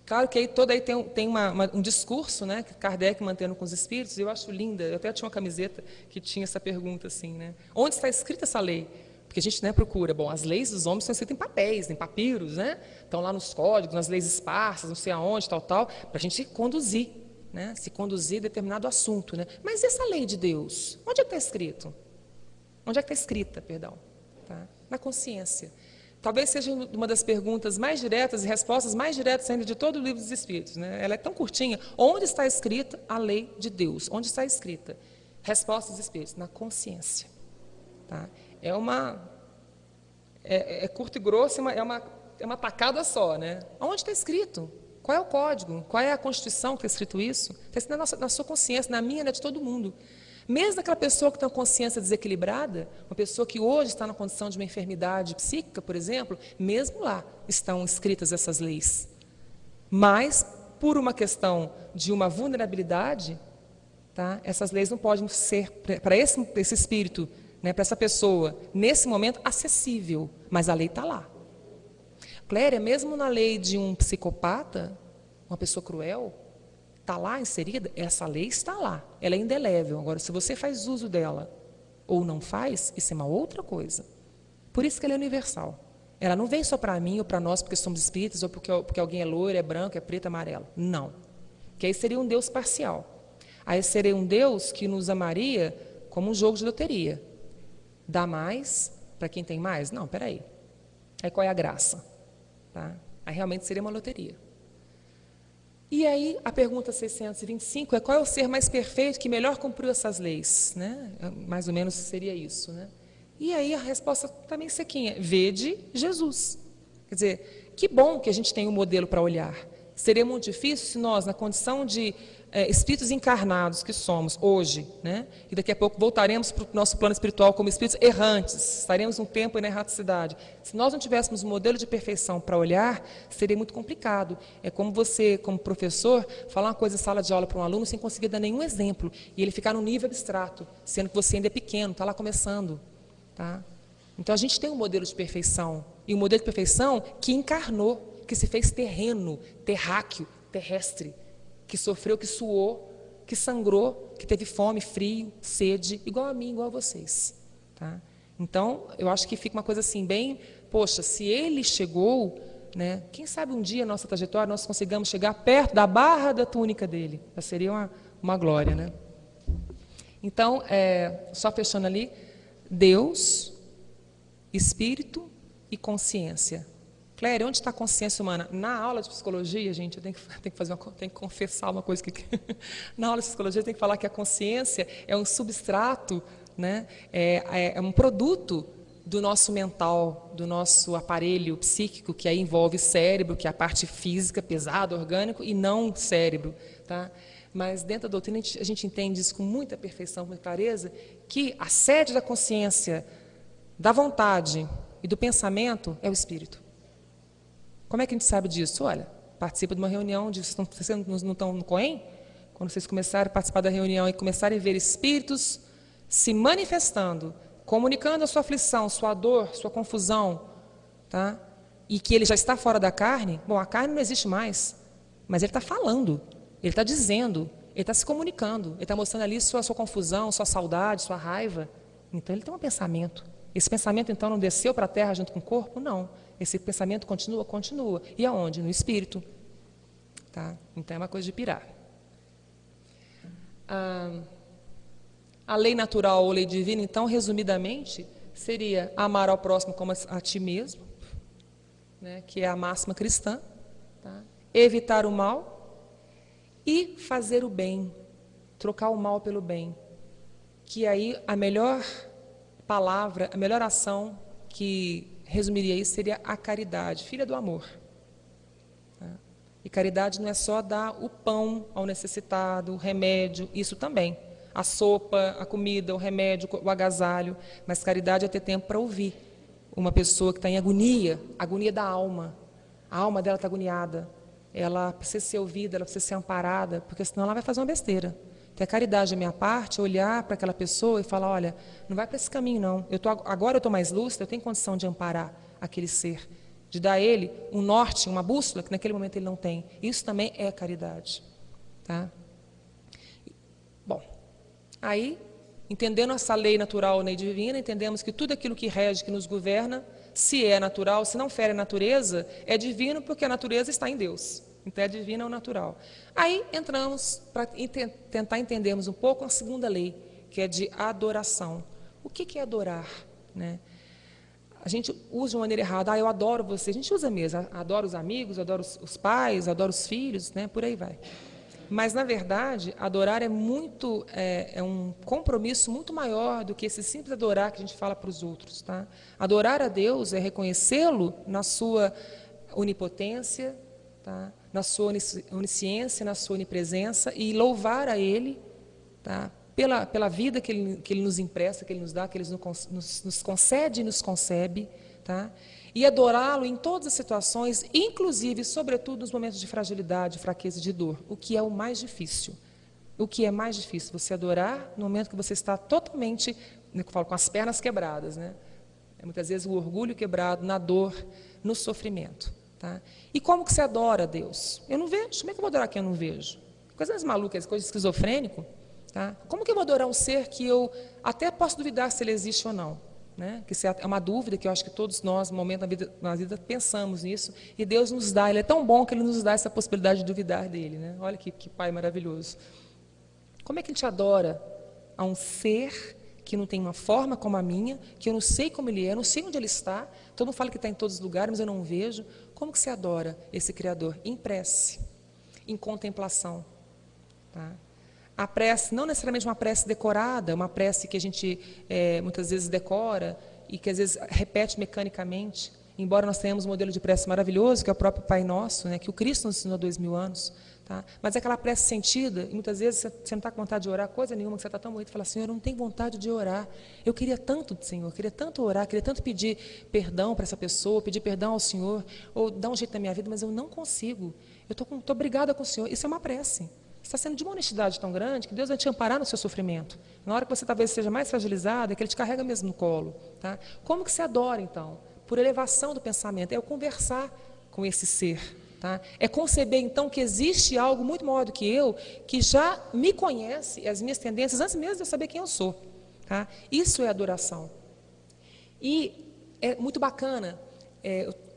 D: claro que aí tem um discurso, né, que Kardec mantendo com os espíritos, e eu acho linda. Eu até tinha uma camiseta que tinha essa pergunta assim, né? Onde está escrita essa lei? Porque a gente, né, procura, as leis dos homens são escritas em papéis, em papiros, né? Estão lá nos códigos, nas leis esparsas, não sei aonde, tal, para a gente conduzir, né? Se conduzir determinado assunto, né? Mas essa lei de Deus, onde é que está escrito? Onde é que está escrita, perdão? Tá? Na consciência. Talvez seja uma das perguntas mais diretas e respostas mais diretas ainda de todo o livro dos Espíritos. Né? Ela é tão curtinha. Onde está escrita a lei de Deus? Onde está escrita? Resposta dos Espíritos, na consciência. Tá? É curto e grosso, é uma tacada só. Né? Onde está escrito? Qual é o código? Qual é a Constituição que está escrito isso? Está escrito na sua consciência, na minha, de todo mundo. Mesmo aquela pessoa que tem uma consciência desequilibrada, uma pessoa que hoje está na condição de uma enfermidade psíquica, por exemplo, mesmo lá estão escritas essas leis. Mas, por uma questão de uma vulnerabilidade, tá, essas leis não podem ser, para esse espírito, né, para essa pessoa, nesse momento, acessível. Mas a lei está lá. Cléria, mesmo na lei de um psicopata, uma pessoa cruel, está lá inserida, essa lei está lá, ela é indelével. Agora, se você faz uso dela ou não faz, isso é uma outra coisa. Por isso que ela é universal. Ela não vem só para mim ou para nós porque somos espíritas ou porque alguém é loiro, é branco, é preto, é amarelo. Não. Que aí seria um Deus parcial. Aí seria um Deus que nos amaria como um jogo de loteria. Dá mais para quem tem mais? Não, peraí. Aí qual é a graça? Tá? Aí realmente seria uma loteria. E aí a pergunta 625 é: qual é o ser mais perfeito que melhor cumpriu essas leis? Né? Mais ou menos seria isso. Né? E aí a resposta também sequinha: vede Jesus. Quer dizer, que bom que a gente tem um modelo para olhar. Seria muito difícil se nós, na condição de espíritos encarnados que somos hoje, né? E daqui a pouco voltaremos para o nosso plano espiritual como espíritos errantes, estaremos um tempo na erraticidade. Se nós não tivéssemos um modelo de perfeição para olhar, seria muito complicado. É como você, como professor, falar uma coisa em sala de aula para um aluno sem conseguir dar nenhum exemplo, e ele ficar num nível abstrato, sendo que você ainda é pequeno, está lá começando. Tá? Então a gente tem um modelo de perfeição, e um modelo de perfeição que encarnou, que se fez terreno, terráqueo, terrestre, que sofreu, que suou, que sangrou, que teve fome, frio, sede, igual a mim, igual a vocês. Tá? Então, eu acho que fica uma coisa assim, bem, poxa, se ele chegou, né, quem sabe um dia, nossa trajetória, nós consigamos chegar perto da barra da túnica dele. Já seria uma glória. Né? Então, só fechando ali, Deus, Espírito e consciência. Cléria, onde está a consciência humana? Na aula de psicologia, gente, eu tenho que confessar uma coisa aqui. Na aula de psicologia, eu tenho que falar que a consciência é um substrato, né? É um produto do nosso mental, do nosso aparelho psíquico, que aí envolve cérebro, que é a parte física, pesado, orgânico, e não cérebro. Tá? Mas dentro da doutrina a gente entende isso com muita perfeição, com muita clareza, que a sede da consciência, da vontade e do pensamento é o espírito. Como é que a gente sabe disso? Olha, participa de uma reunião, vocês não estão no COEM? Quando vocês começarem a participar da reunião e começarem a ver espíritos se manifestando, comunicando a sua aflição, sua dor, sua confusão, tá? E que ele já está fora da carne, bom, a carne não existe mais, mas ele está falando, ele está dizendo, ele está se comunicando, ele está mostrando ali sua confusão, sua saudade, sua raiva. Então ele tem um pensamento. Esse pensamento, então, não desceu para a terra junto com o corpo? Não. Esse pensamento continua, continua. E aonde? No espírito. Tá? Então, é uma coisa de pirar. A lei natural ou lei divina, então, resumidamente, seria amar ao próximo como a ti mesmo, né, que é a máxima cristã, tá? Evitar o mal e fazer o bem, trocar o mal pelo bem. Que aí a melhor palavra, a melhor ação que resumiria isso seria a caridade, filha do amor. Tá? E caridade não é só dar o pão ao necessitado, o remédio, isso também. A sopa, a comida, o remédio, o agasalho. Mas caridade é ter tempo para ouvir uma pessoa que está em agonia, agonia da alma. A alma dela está agoniada. Ela precisa ser ouvida, ela precisa ser amparada, porque senão ela vai fazer uma besteira. Ter caridade da minha parte, olhar para aquela pessoa e falar, olha, não vai para esse caminho não. Agora eu estou mais lúcida, eu tenho condição de amparar aquele ser, de dar a ele um norte, uma bússola, que naquele momento ele não tem. Isso também é caridade. Tá? Bom, aí, entendendo essa lei natural, lei divina, entendemos que tudo aquilo que rege, que nos governa, se é natural, se não fere a natureza, é divino porque a natureza está em Deus. Então, é divino ou natural. Aí, entramos para tentar entendermos um pouco a segunda lei, que é de adoração. O que é adorar? Né? A gente usa de uma maneira errada. Eu adoro você. A gente usa mesmo. Adoro os amigos, adoro os pais, adoro os filhos, né? Por aí vai. Mas, na verdade, adorar é um compromisso muito maior do que esse simples adorar que a gente fala para os outros. Tá? Adorar a Deus é reconhecê-lo na sua onipotência, tá? Na sua onisciência, na sua onipresença, e louvar a Ele, tá? pela vida que ele nos empresta, que Ele nos dá, que Ele nos concede e nos concebe, tá? E adorá-lo em todas as situações, inclusive, sobretudo, nos momentos de fragilidade, fraqueza e de dor, o que é o mais difícil. O que é mais difícil? Você adorar no momento que você está totalmente, eu falo, com as pernas quebradas, né? Muitas vezes o orgulho quebrado, na dor, no sofrimento. Tá? E como que se adora a Deus? Eu não vejo. Como é que eu vou adorar quem eu não vejo? Coisas malucas, coisas esquizofrênico. Tá? Como que eu vou adorar um ser que eu até posso duvidar se ele existe ou não? né? Que isso é uma dúvida que eu acho que todos nós, no momento na vida pensamos nisso, e Deus nos dá, Ele é tão bom que Ele nos dá essa possibilidade de duvidar dEle, né? Olha que Pai maravilhoso. Como é que a gente adora a um ser que não tem uma forma como a minha, que eu não sei como ele é, eu não sei onde ele está, todo mundo fala que está em todos os lugares, mas eu não vejo. Como que você adora esse Criador? Em prece, em contemplação. Tá? A prece, não necessariamente uma prece decorada, uma prece que a gente muitas vezes decora e que às vezes repete mecanicamente, embora nós tenhamos um modelo de prece maravilhoso, que é o próprio Pai Nosso, né, que o Cristo nos ensinou há 2000 anos. Tá? Mas é aquela prece sentida, e muitas vezes você não está com vontade de orar coisa nenhuma, que você está tão bonito, e fala, Senhor, eu não tenho vontade de orar. Eu queria tanto, Senhor, queria tanto orar, queria tanto pedir perdão para essa pessoa, pedir perdão ao Senhor, ou dar um jeito na minha vida, mas eu não consigo. Eu estou brigada com o Senhor. Isso é uma prece. Você está sendo de uma honestidade tão grande que Deus vai te amparar no seu sofrimento. Na hora que você talvez esteja mais fragilizado, é que Ele te carrega mesmo no colo. Tá? Como que você adora, então? Por elevação do pensamento. É o conversar com esse ser. Tá? É conceber, então, que existe algo muito maior do que eu, que já me conhece, as minhas tendências, antes mesmo de eu saber quem eu sou. Tá? Isso é adoração. E é muito bacana,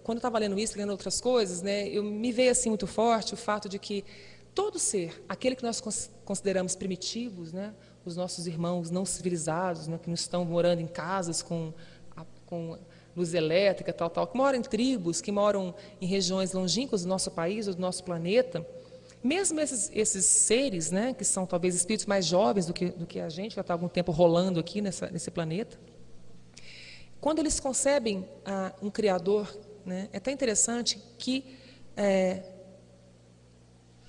D: quando eu estava lendo isso, lendo outras coisas, né, eu me veio assim muito forte o fato de que todo ser, aquele que nós consideramos primitivos, né, os nossos irmãos não civilizados, né, que não estão morando em casas com luz elétrica, tal, que moram em tribos, que moram em regiões longínquas do nosso país, ou do nosso planeta, mesmo esses seres, né, que são talvez espíritos mais jovens do que a gente, já está há algum tempo rolando aqui nesse planeta, quando eles concebem um Criador, né, é até interessante que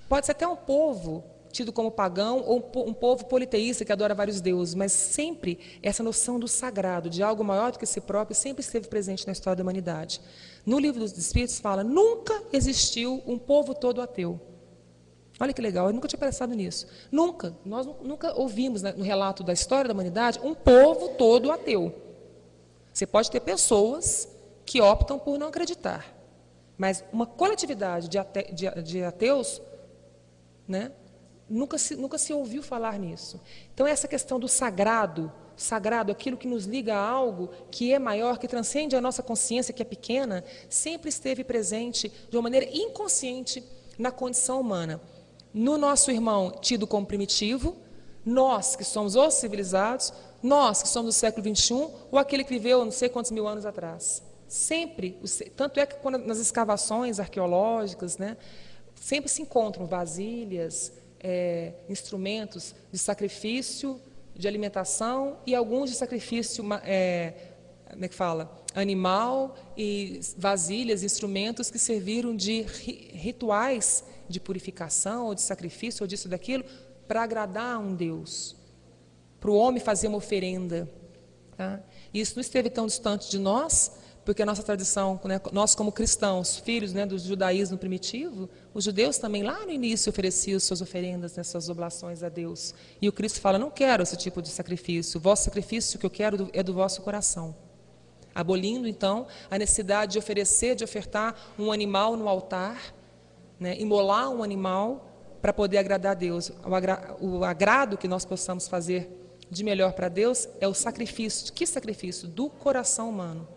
D: pode ser até um povo tido como pagão, ou um povo politeísta que adora vários deuses, mas sempre essa noção do sagrado, de algo maior do que si próprio, sempre esteve presente na história da humanidade. No Livro dos Espíritos fala, nunca existiu um povo todo ateu. Olha que legal, eu nunca tinha pensado nisso. Nunca, nós nunca ouvimos, né, no relato da história da humanidade, um povo todo ateu. Você pode ter pessoas que optam por não acreditar, mas uma coletividade de ateus, né, nunca se ouviu falar nisso. Então, essa questão do sagrado, aquilo que nos liga a algo que é maior, que transcende a nossa consciência, que é pequena, sempre esteve presente de uma maneira inconsciente na condição humana. No nosso irmão tido como primitivo, nós que somos os civilizados, nós que somos do século XXI, ou aquele que viveu não sei quantos mil anos atrás. Sempre, tanto é que quando, nas escavações arqueológicas, né, sempre se encontram vasilhas, instrumentos de sacrifício, de alimentação e alguns de sacrifício como é que fala? Animal, e vasilhas, instrumentos que serviram de rituais de purificação ou de sacrifício ou disso ou daquilo para agradar a um Deus, para o homem fazer uma oferenda. Tá? Isso não esteve tão distante de nós, porque a nossa tradição, né, nós como cristãos, filhos, né, do judaísmo primitivo, os judeus também lá no início ofereciam suas oferendas, né, suas oblações a Deus. E o Cristo fala, não quero esse tipo de sacrifício, o vosso sacrifício que eu quero é do vosso coração. Abolindo, então, a necessidade de ofertar um animal no altar, né, imolar um animal para poder agradar a Deus. O agrado que nós possamos fazer de melhor para Deus é o sacrifício. Que sacrifício? Do coração humano.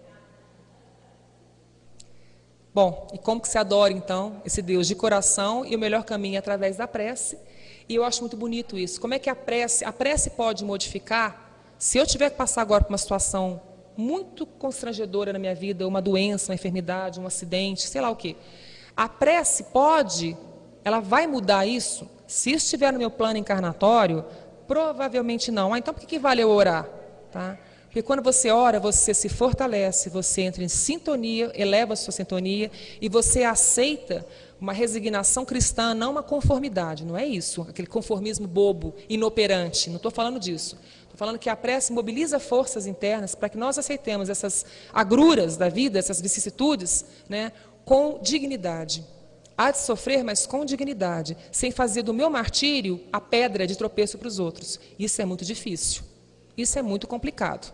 D: Bom, e como que se adora, então, esse Deus de coração, e o melhor caminho é através da prece. E eu acho muito bonito isso. Como é que a prece pode modificar? Se eu tiver que passar agora por uma situação muito constrangedora na minha vida, uma doença, uma enfermidade, um acidente, sei lá o quê. A prece ela vai mudar isso? Se isso estiver no meu plano encarnatório, provavelmente não. Então, por que vale eu orar? Tá? Porque quando você ora, você se fortalece, você entra em sintonia, eleva a sua sintonia e você aceita uma resignação cristã, não uma conformidade, não é isso, aquele conformismo bobo, inoperante, não estou falando disso. Estou falando que a prece mobiliza forças internas para que nós aceitemos essas agruras da vida, essas vicissitudes, né, com dignidade. Há de sofrer, mas com dignidade, sem fazer do meu martírio a pedra de tropeço para os outros. Isso é muito difícil, isso é muito complicado.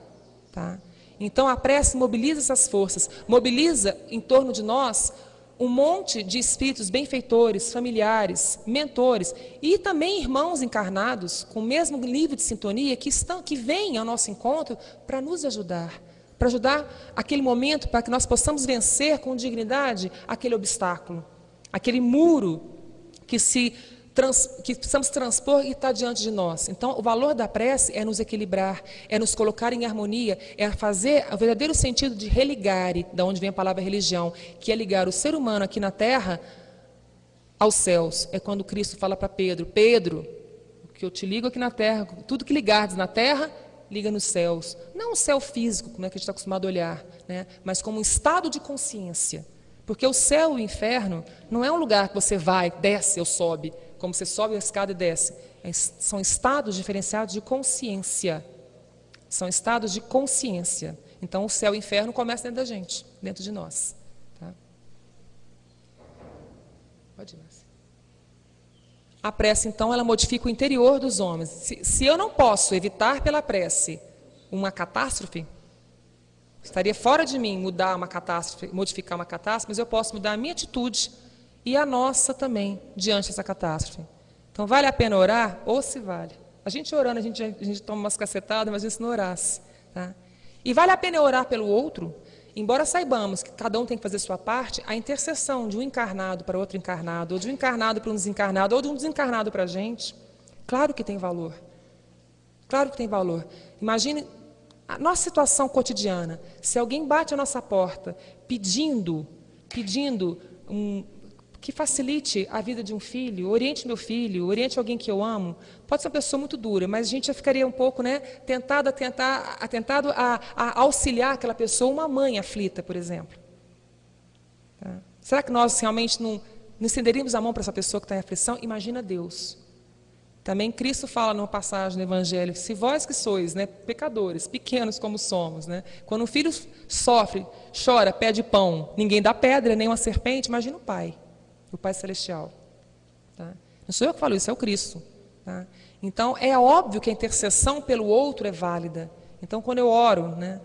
D: Tá? Então, a prece mobiliza essas forças, mobiliza em torno de nós um monte de espíritos benfeitores, familiares, mentores e também irmãos encarnados com o mesmo nível de sintonia que vêm ao nosso encontro para nos ajudar, para ajudar aquele momento, para que nós possamos vencer com dignidade aquele obstáculo, aquele muro que precisamos transpor e está diante de nós. Então, o valor da prece é nos equilibrar, é nos colocar em harmonia, é fazer o verdadeiro sentido de religare, da onde vem a palavra religião, que é ligar o ser humano aqui na terra aos céus. É quando Cristo fala para Pedro: Pedro, o que eu te ligo aqui na terra, tudo que ligardes na terra, liga nos céus. Não o céu físico, como é que a gente está acostumado a olhar, né? Mas como um estado de consciência. Porque o céu e o inferno não é um lugar que você vai, desce ou sobe, como você sobe a escada e desce. São estados diferenciados de consciência. São estados de consciência. Então, o céu e o inferno começam dentro da gente, dentro de nós. Tá? Pode ir, Márcia. A prece, então, ela modifica o interior dos homens. Se eu não posso evitar pela prece uma catástrofe, estaria fora de mim mudar uma catástrofe, modificar uma catástrofe, mas eu posso mudar a minha atitude e a nossa também, diante dessa catástrofe. Então, vale a pena orar? Ou se vale. A gente orando, a gente toma umas cacetadas, mas se não orasse. Tá? E vale a pena orar pelo outro, embora saibamos que cada um tem que fazer sua parte, a intercessão de um encarnado para outro encarnado, ou de um encarnado para um desencarnado, ou de um desencarnado para a gente, claro que tem valor. Claro que tem valor. Imagine a nossa situação cotidiana. Se alguém bate a nossa porta pedindo que facilite a vida de um filho, oriente meu filho, oriente alguém que eu amo, pode ser uma pessoa muito dura, mas a gente já ficaria um pouco, né, tentado a auxiliar aquela pessoa, uma mãe aflita, por exemplo. Tá? Será que nós realmente não estenderíamos a mão para essa pessoa que está em aflição? Imagina Deus. Também Cristo fala numa passagem do Evangelho: se vós que sois, né, pecadores, pequenos como somos, né, quando um filho sofre, chora, pede pão, ninguém dá pedra, nem uma serpente, imagina o Pai Celestial. Tá? Não sou eu que falo isso, é o Cristo. Tá? Então, é óbvio que a intercessão pelo outro é válida. Então, quando eu oro, né,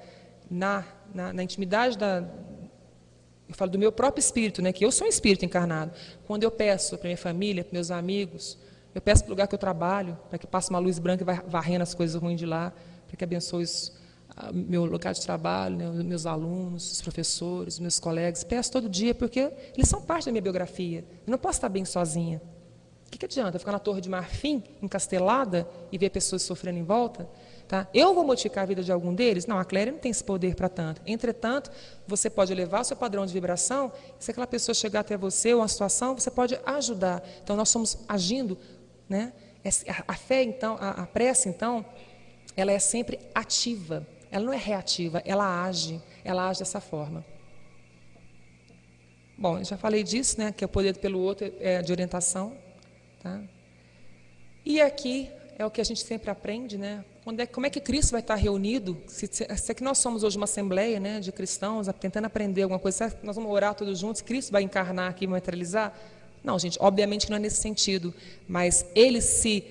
D: na intimidade eu falo do meu próprio espírito, né, que eu sou um espírito encarnado. Quando eu peço para minha família, para meus amigos, eu peço para o lugar que eu trabalho, para que passe uma luz branca e vá varrendo as coisas ruins de lá, para que abençoe meu lugar de trabalho, né, meus alunos, os professores, meus colegas. Peço todo dia, porque eles são parte da minha biografia. Eu não posso estar bem sozinha. O que adianta? Ficar na Torre de Marfim, encastelada, e ver pessoas sofrendo em volta? Tá? Eu vou modificar a vida de algum deles? Não, a Cléria não tem esse poder para tanto. Entretanto, você pode elevar o seu padrão de vibração, e se aquela pessoa chegar até você, ou uma situação, você pode ajudar. Então, nós estamos agindo, né? A fé, então, a prece, então, ela é sempre ativa. Ela não é reativa, ela age dessa forma. Bom, eu já falei disso, né, que o poder pelo outro é de orientação. Tá? E aqui é o que a gente sempre aprende, né? Como é que Cristo vai estar reunido? Se é que nós somos hoje uma assembleia, né, de cristãos, tentando aprender alguma coisa, será que nós vamos orar todos juntos, Cristo vai encarnar aqui e materializar? Não, gente, obviamente não é nesse sentido, mas ele se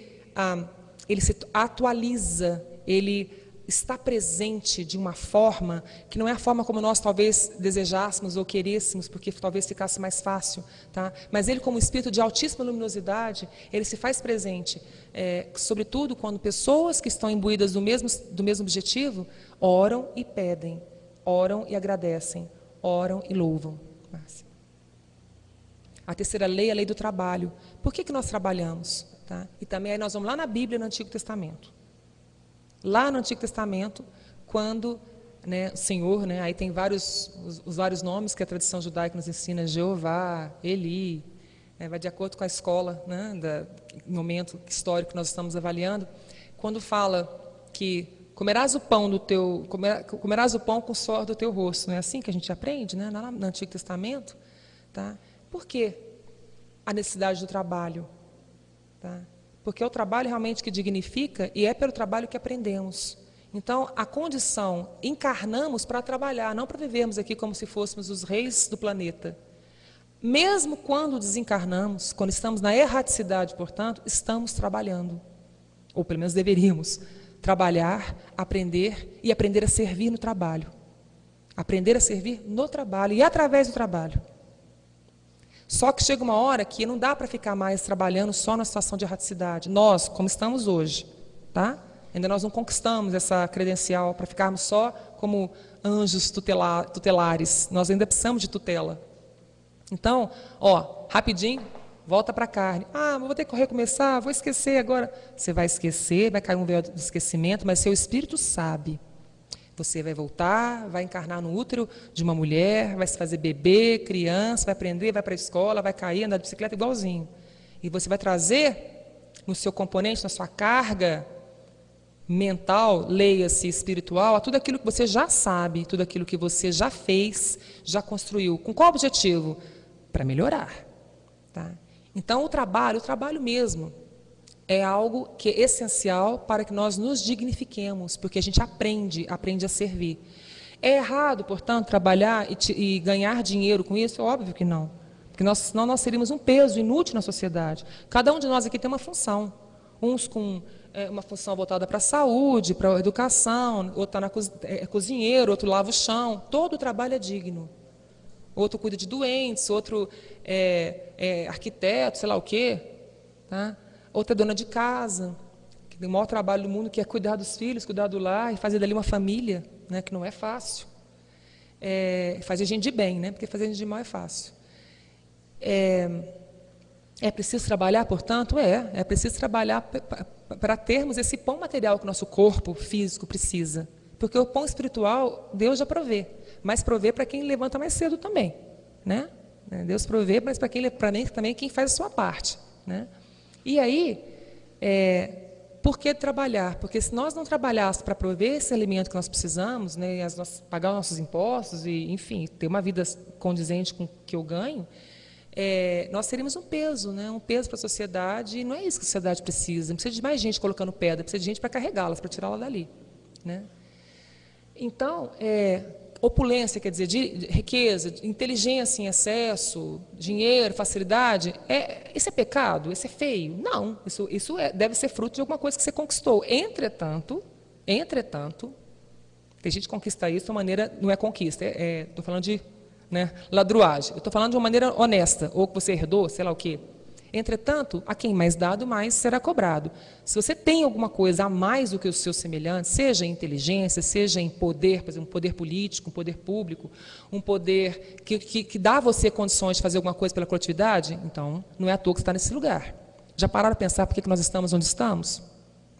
D: atualiza, ele está presente de uma forma que não é a forma como nós talvez desejássemos ou queríssemos, porque talvez ficasse mais fácil, tá? Mas ele, como espírito de altíssima luminosidade, ele se faz presente, sobretudo quando pessoas que estão imbuídas do mesmo objetivo oram e pedem, oram e agradecem, oram e louvam. Márcia. A terceira lei é a lei do trabalho. Por que nós trabalhamos? Tá? E também aí nós vamos lá na Bíblia, no Antigo Testamento. Lá no Antigo Testamento, quando, né, o Senhor, né, aí tem os vários nomes que a tradição judaica nos ensina: Jeová, Eli, vai de acordo com a escola, né, do momento histórico que nós estamos avaliando, quando fala que comerás o pão com o suor do teu rosto. Não é assim que a gente aprende, né, lá no Antigo Testamento? Tá? Por que a necessidade do trabalho? Tá? Porque é o trabalho realmente que dignifica e é pelo trabalho que aprendemos. Então, a condição, encarnamos para trabalhar, não para vivermos aqui como se fôssemos os reis do planeta. Mesmo quando desencarnamos, quando estamos na erraticidade, portanto, estamos trabalhando. Ou pelo menos deveríamos trabalhar, aprender e aprender a servir no trabalho. Aprender a servir no trabalho e através do trabalho. Só que chega uma hora que não dá para ficar mais trabalhando só na situação de erraticidade. Nós, como estamos hoje, tá? Ainda nós não conquistamos essa credencial para ficarmos só como anjos tutelares. Nós ainda precisamos de tutela. Então, rapidinho, volta para a carne. Vou ter que recomeçar, vou esquecer agora. Você vai esquecer, vai cair um véu de esquecimento, mas seu espírito sabe. Você vai voltar, vai encarnar no útero de uma mulher, vai se fazer bebê, criança, vai aprender, vai para a escola, vai cair, andar de bicicleta igualzinho. E você vai trazer no seu componente, na sua carga mental, leia-se espiritual, a tudo aquilo que você já sabe, tudo aquilo que você já fez, já construiu. Com qual objetivo? Para melhorar. Tá? Então, o trabalho mesmo, é algo que é essencial para que nós nos dignifiquemos, porque a gente aprende a servir. É errado, portanto, trabalhar e ganhar dinheiro com isso? Óbvio que não. Porque senão nós seríamos um peso inútil na sociedade. Cada um de nós aqui tem uma função. Uns com uma função voltada para a saúde, para a educação, outro é cozinheiro, outro lava o chão. Todo o trabalho é digno. Outro cuida de doentes, outro é arquiteto, sei lá o quê. Tá? Outra é dona de casa, que tem o maior trabalho do mundo, que é cuidar dos filhos, cuidar do lar e fazer dali uma família, né, que não é fácil. Fazer gente de bem, né, porque fazer gente de mal é fácil. É preciso trabalhar, portanto? É preciso trabalhar para termos esse pão material que o nosso corpo físico precisa. Porque o pão espiritual, Deus já provê, mas provê para quem levanta mais cedo também. Né? Deus provê, mas para também quem faz a sua parte. Né? E aí, por que trabalhar? Porque se nós não trabalhássemos para prover esse alimento que nós precisamos, né, pagar os nossos impostos e, enfim, ter uma vida condizente com o que eu ganho, nós seríamos um peso, né, um peso para a sociedade, e não é isso que a sociedade precisa. Não precisa de mais gente colocando pedra, precisa de gente para carregá-las, para tirá-la dali. Né? Então, opulência, quer dizer, de riqueza, de inteligência em excesso, dinheiro, facilidade, isso é pecado? Isso é feio? Não, isso deve ser fruto de alguma coisa que você conquistou. Entretanto, tem gente que conquista isso de uma maneira, não é conquista, estou falando de ladruagem, eu estou falando de uma maneira honesta, ou que você herdou, sei lá o quê. Entretanto, a quem mais dado, mais será cobrado. Se você tem alguma coisa a mais do que os seus semelhantes, seja em inteligência, seja em poder, por exemplo, um poder político, um poder público, um poder que dá a você condições de fazer alguma coisa pela coletividade, então não é à toa que você está nesse lugar. Já pararam para pensar por que nós estamos onde estamos?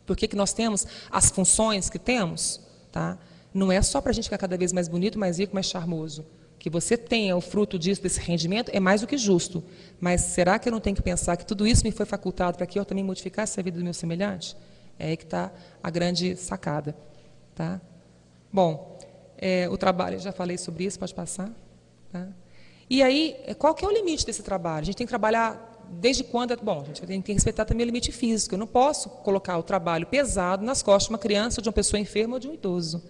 D: Por que nós temos as funções que temos? Tá? Não é só para a gente ficar cada vez mais bonito, mais rico, mais charmoso. Que você tenha o fruto disso, desse rendimento, é mais do que justo. Mas será que eu não tenho que pensar que tudo isso me foi facultado para que eu também modificasse a vida do meu semelhante? É aí que está a grande sacada. Tá? Bom, o trabalho, já falei sobre isso, pode passar. Tá? E aí, qual que é o limite desse trabalho? A gente tem que trabalhar desde quando? Bom, a gente tem que respeitar também o limite físico. Eu não posso colocar o trabalho pesado nas costas de uma criança, de uma pessoa enferma ou de um idoso.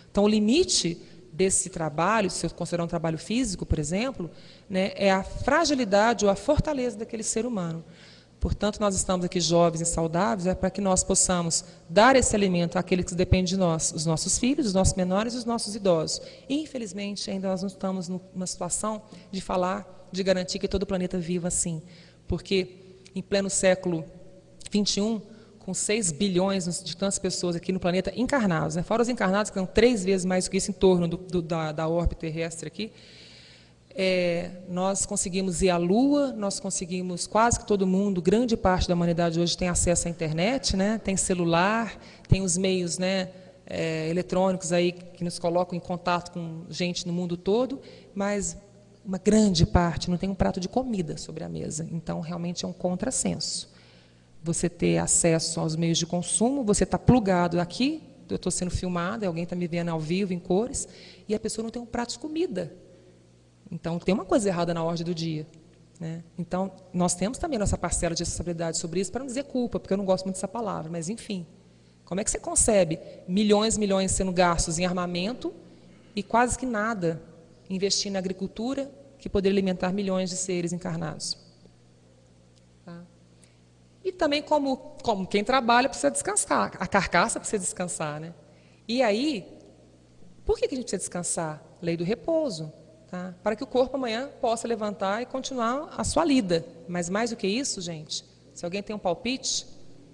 D: Então, o limite desse trabalho, se eu considerar um trabalho físico, por exemplo, né, é a fragilidade ou a fortaleza daquele ser humano. Portanto, nós estamos aqui jovens e saudáveis para que nós possamos dar esse alimento àqueles que dependem de nós, os nossos filhos, os nossos menores e os nossos idosos. E, infelizmente, ainda nós não estamos numa situação de falar, de garantir que todo o planeta viva assim. Porque, em pleno século XXI, com 6 bilhões de tantas pessoas aqui no planeta encarnados, né? Fora os encarnados, que são 3 vezes mais do que isso em torno da órbita terrestre aqui, nós conseguimos ir à Lua, nós conseguimos, quase que todo mundo, grande parte da humanidade hoje tem acesso à internet, né? Tem celular, tem os meios, né, eletrônicos aí que nos colocam em contato com gente no mundo todo, mas uma grande parte não tem um prato de comida sobre a mesa. Então, realmente é um contrassenso. Você ter acesso aos meios de consumo, você está plugado aqui, eu estou sendo filmada, alguém está me vendo ao vivo, em cores, e a pessoa não tem um prato de comida. Então, tem uma coisa errada na ordem do dia. Né? Então, nós temos também nossa parcela de responsabilidade sobre isso, para não dizer culpa, porque eu não gosto muito dessa palavra, mas, enfim. Como é que você concebe milhões e milhões sendo gastos em armamento e quase que nada investir na agricultura, que poderia alimentar milhões de seres encarnados? E também, como quem trabalha precisa descansar, a carcaça precisa descansar. Né? E aí, por que a gente precisa descansar? Lei do repouso. Tá? Para que o corpo amanhã possa levantar e continuar a sua lida. Mas mais do que isso, gente, se alguém tem um palpite,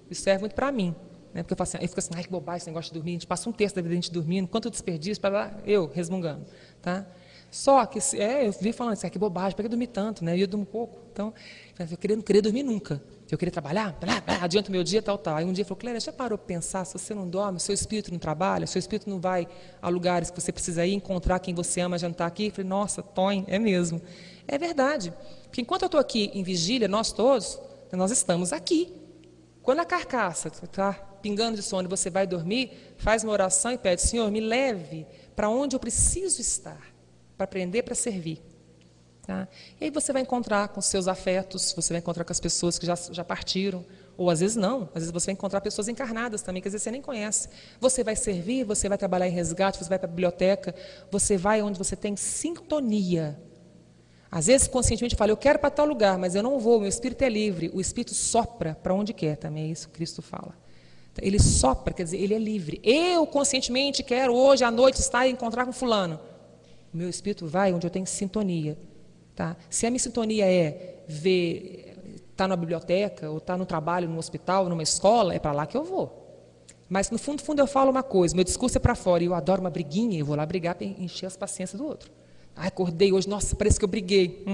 D: isso serve muito para mim. Né? Porque eu fico assim, ai, que bobagem esse negócio de dormir, a gente passa um terço da vida a gente dormindo, quanto desperdício, eu resmungando. Tá? Só que, eu vi falando assim, que bobagem, para que dormir tanto? Né? Eu durmo pouco. Então, eu não queria dormir nunca. Eu queria trabalhar, adianta o meu dia, tal. Aí um dia ele falou, Clélia, já parou para pensar, se você não dorme, seu espírito não trabalha, seu espírito não vai a lugares que você precisa ir, encontrar quem você ama, já não está aqui? Eu falei, nossa, Tom, é mesmo. É verdade. Porque enquanto eu estou aqui em vigília, nós todos, nós estamos aqui. Quando a carcaça está pingando de sono e você vai dormir, faz uma oração e pede, Senhor, me leve para onde eu preciso estar, para aprender, para servir. Tá? E aí você vai encontrar com seus afetos, você vai encontrar com as pessoas que já partiram, ou às vezes não, às vezes você vai encontrar pessoas encarnadas também, que às vezes você nem conhece. Você vai servir, você vai trabalhar em resgate, você vai para a biblioteca, você vai onde você tem sintonia. Às vezes, conscientemente, fala, eu quero para tal lugar, mas eu não vou, meu espírito é livre. O espírito sopra para onde quer, também é isso que Cristo fala. Ele sopra, quer dizer, ele é livre. Eu, conscientemente, quero hoje à noite estar e encontrar com fulano. O meu espírito vai onde eu tenho sintonia. Tá? Se a minha sintonia é estar na biblioteca, ou estar no trabalho, no hospital, numa escola, é para lá que eu vou. Mas, no fundo, eu falo uma coisa, meu discurso é para fora, e eu adoro uma briguinha, eu vou lá brigar para encher as paciências do outro. Ai, acordei hoje, nossa, parece que eu briguei.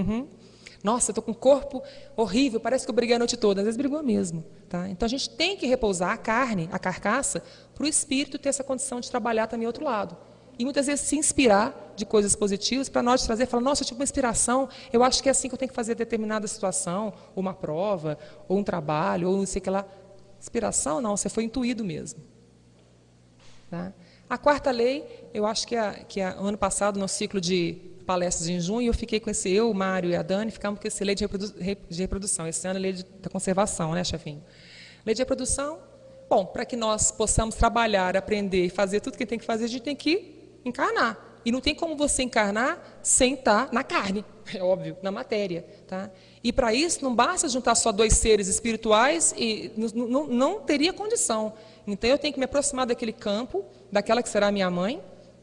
D: Nossa, estou com um corpo horrível, parece que eu briguei a noite toda. Às vezes brigou mesmo. Tá? Então, a gente tem que repousar a carne, a carcaça, para o espírito ter essa condição de trabalhar também do outro lado. E muitas vezes se inspirar de coisas positivas para nós trazer, falar, nossa, eu tive uma inspiração, eu acho que é assim que eu tenho que fazer determinada situação, ou uma prova, ou um trabalho, ou não sei o que lá. Inspiração, não, você foi intuído mesmo. Tá? A quarta lei, eu acho que ano passado, no ciclo de palestras em junho, eu fiquei com eu, o Mário e a Dani, ficamos com essa lei de reprodução. Esse ano é a lei da conservação, né, chefinho? Lei de reprodução, bom, para que nós possamos trabalhar, aprender e fazer tudo que tem que fazer, a gente tem que encarnar. E não tem como você encarnar sem estar na carne, é óbvio, na matéria. Tá? E para isso não basta juntar só dois seres espirituais e não teria condição. Então eu tenho que me aproximar daquele campo, daquela que será a minha mãe,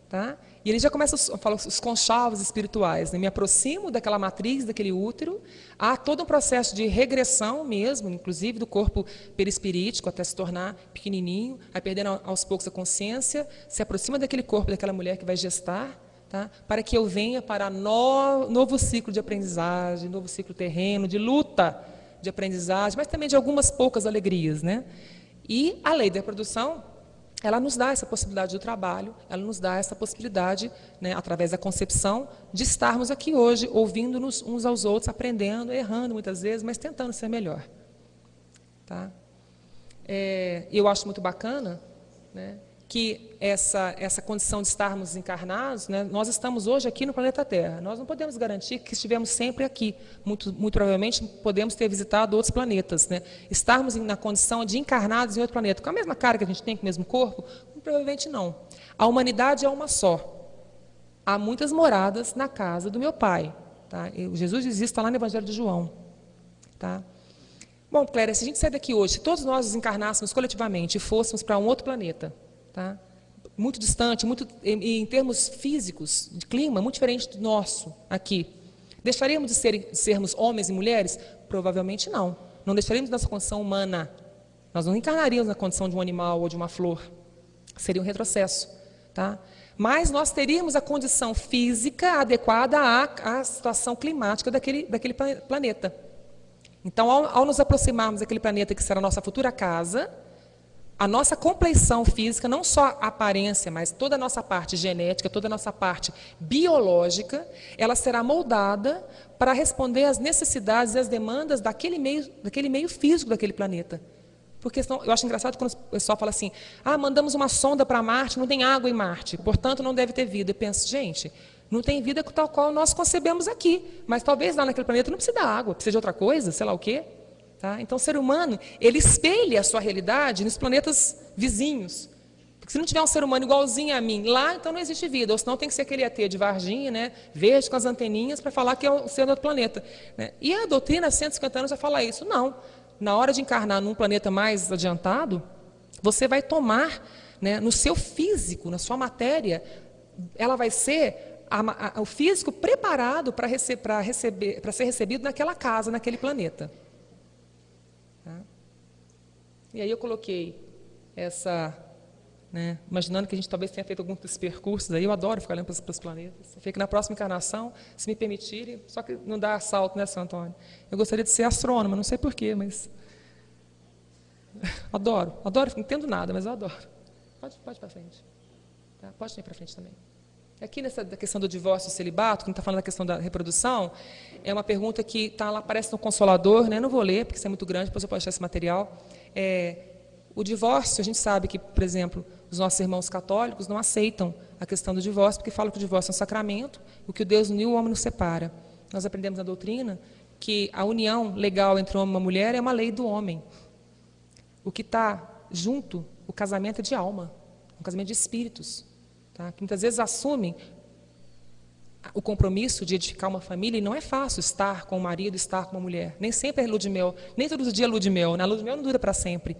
D: tá? E ele já começa a falar os conchavos espirituais. Né? Me aproximo daquela matriz, daquele útero. Há todo um processo de regressão mesmo, inclusive do corpo perispirítico, até se tornar pequenininho, aí perdendo aos poucos a consciência, se aproxima daquele corpo, daquela mulher que vai gestar, tá? Para que eu venha para novo ciclo de aprendizagem, novo ciclo terreno, de luta de aprendizagem, mas também de algumas poucas alegrias. Né? E a lei da reprodução, ela nos dá essa possibilidade do trabalho, ela nos dá essa possibilidade, né, através da concepção, de estarmos aqui hoje, ouvindo-nos uns aos outros, aprendendo, errando muitas vezes, mas tentando ser melhor. Tá? Eu acho muito bacana, né, que essa condição de estarmos encarnados, né, nós estamos hoje aqui no planeta Terra. Nós não podemos garantir que estivemos sempre aqui. Muito provavelmente podemos ter visitado outros planetas. Né? Estarmos na condição de encarnados em outro planeta, com a mesma cara que a gente tem, com o mesmo corpo? Provavelmente não. A humanidade é uma só. Há muitas moradas na casa do meu Pai. Tá? Jesus diz isso, está lá no Evangelho de João. Tá? Bom, Clélia, se a gente sair daqui hoje, se todos nós desencarnássemos coletivamente e fôssemos para um outro planeta, tá? Muito distante, em termos físicos, de clima, muito diferente do nosso aqui. Deixaríamos de sermos homens e mulheres? Provavelmente não. Não deixaríamos nossa condição humana. Nós não encarnaríamos na condição de um animal ou de uma flor. Seria um retrocesso. Tá? Mas nós teríamos a condição física adequada à situação climática daquele planeta. Então, ao nos aproximarmos daquele planeta que será a nossa futura casa, a nossa compleição física, não só a aparência, mas toda a nossa parte genética, toda a nossa parte biológica, ela será moldada para responder às necessidades e às demandas daquele meio físico daquele planeta. Porque senão, eu acho engraçado quando o pessoal fala assim, mandamos uma sonda para Marte, não tem água em Marte, portanto não deve ter vida. Eu penso, gente, não tem vida tal qual nós concebemos aqui, mas talvez lá naquele planeta não precisa da água, precisa de outra coisa, sei lá o quê. Tá? Então, o ser humano, ele espelha a sua realidade nos planetas vizinhos. Porque se não tiver um ser humano igualzinho a mim lá, então não existe vida. Ou senão tem que ser aquele ET de Varginha, né, verde com as anteninhas, para falar que é o ser do outro planeta. Né? E a doutrina, há 150 anos, já fala isso. Não. Na hora de encarnar num planeta mais adiantado, você vai tomar, né, no seu físico, na sua matéria, ela vai ser o físico preparado para ser recebido naquela casa, naquele planeta. E aí eu coloquei né, imaginando que a gente talvez tenha feito algum desses percursos aí, eu adoro ficar olhando para os planetas. Eu fico na próxima encarnação, se me permitirem, só que não dá salto, né, São Antônio? Eu gostaria de ser astrônoma, não sei porquê, mas adoro, não entendo nada, mas eu adoro. Pode para frente. Tá? Pode ir para frente também. Aqui nessa da questão do divórcio e celibato, quando está falando da questão da reprodução, é uma pergunta que está lá, aparece no Consolador, né? Não vou ler, porque isso é muito grande, depois eu posso achar esse material. O divórcio, a gente sabe que, por exemplo, os nossos irmãos católicos não aceitam a questão do divórcio, porque falam que o divórcio é um sacramento, o que o Deus uniu, o homem não separa. Nós aprendemos na doutrina que a união legal entre um homem e uma mulher é uma lei do homem. O que está junto, o casamento é de alma, um casamento de espíritos, tá? Que muitas vezes assumem o compromisso de edificar uma família, e não é fácil estar com o marido, estar com uma mulher. Nem sempre é lua de mel, nem todos os dias é lua de mel. A lua de mel não dura para sempre.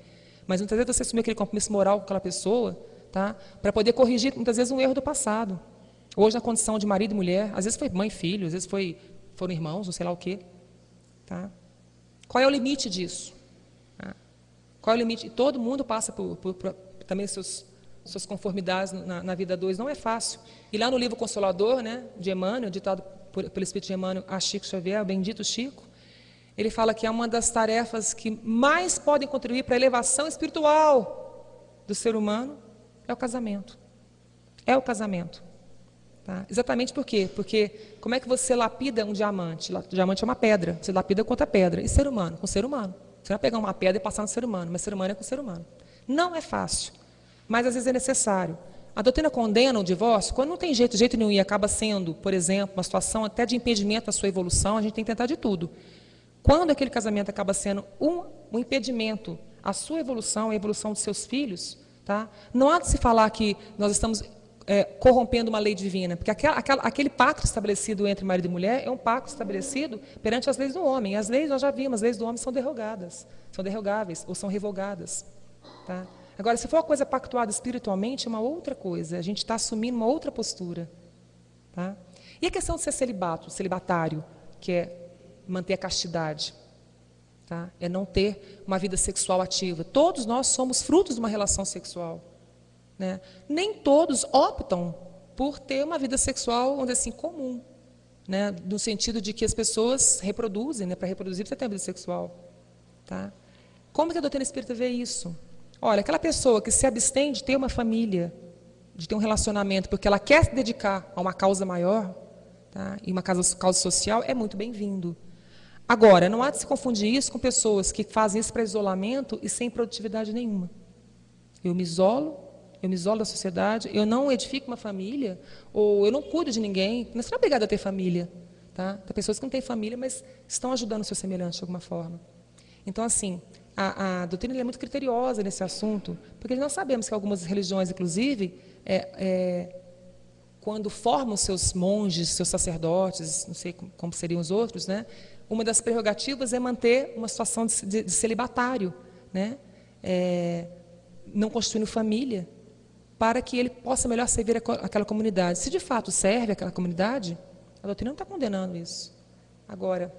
D: Mas muitas vezes você assumir aquele compromisso moral com aquela pessoa, tá? Para poder corrigir, muitas vezes, um erro do passado. Hoje, na condição de marido e mulher, às vezes foi mãe e filho, às vezes foram irmãos, não sei lá o quê. Tá? Qual é o limite disso? Tá? Qual é o limite? E todo mundo passa por também suas conformidades na vida a dois, não é fácil. E lá no livro Consolador, né, de Emmanuel, ditado pelo Espírito de Emmanuel a Chico Xavier, o bendito Chico, ele fala que é uma das tarefas que mais podem contribuir para a elevação espiritual do ser humano é o casamento. É o casamento. Tá? Exatamente por quê? Porque como é que você lapida um diamante? O diamante é uma pedra, você lapida com outra pedra. E ser humano? Com ser humano. Você vai pegar uma pedra e passar no ser humano, mas ser humano é com ser humano. Não é fácil, mas às vezes é necessário. A doutrina condena o divórcio quando não tem jeito nenhum e acaba sendo, por exemplo, uma situação até de impedimento da sua evolução, a gente tem que tentar de tudo. Quando aquele casamento acaba sendo um impedimento à sua evolução, à evolução dos seus filhos, tá? Não há de se falar que nós estamos corrompendo uma lei divina, porque aquele pacto estabelecido entre marido e mulher é um pacto estabelecido perante as leis do homem. As leis, nós já vimos, as leis do homem são derrogáveis ou são revogadas. Tá? Agora, se for uma coisa pactuada espiritualmente, é uma outra coisa, a gente está assumindo uma outra postura. Tá? E a questão de ser celibatário, que é manter a castidade, tá? É não ter uma vida sexual ativa. Todos nós somos frutos de uma relação sexual. Né? Nem todos optam por ter uma vida sexual, vamos dizer assim, comum, né? No sentido de que as pessoas reproduzem, né? Para reproduzir você tem uma vida sexual. Tá? Como que a doutrina espírita vê isso? Olha, aquela pessoa que se abstém de ter uma família, de ter um relacionamento, porque ela quer se dedicar a uma causa maior, tá? E uma causa social, é muito bem-vindo. Agora, não há de se confundir isso com pessoas que fazem isso para isolamento e sem produtividade nenhuma. Eu me isolo da sociedade, eu não edifico uma família, ou eu não cuido de ninguém. Não será obrigado a ter família. Tá? Tem pessoas que não têm família, mas estão ajudando o seu semelhante de alguma forma. Então, assim, a doutrina é muito criteriosa nesse assunto, porque nós sabemos que algumas religiões, inclusive, quando formam seus monges, seus sacerdotes, não sei como seriam os outros, né? Uma das prerrogativas é manter uma situação de celibatário, né? Não constituindo família, para que ele possa melhor servir aquela comunidade. Se de fato serve aquela comunidade, a doutrina não está condenando isso. Agora,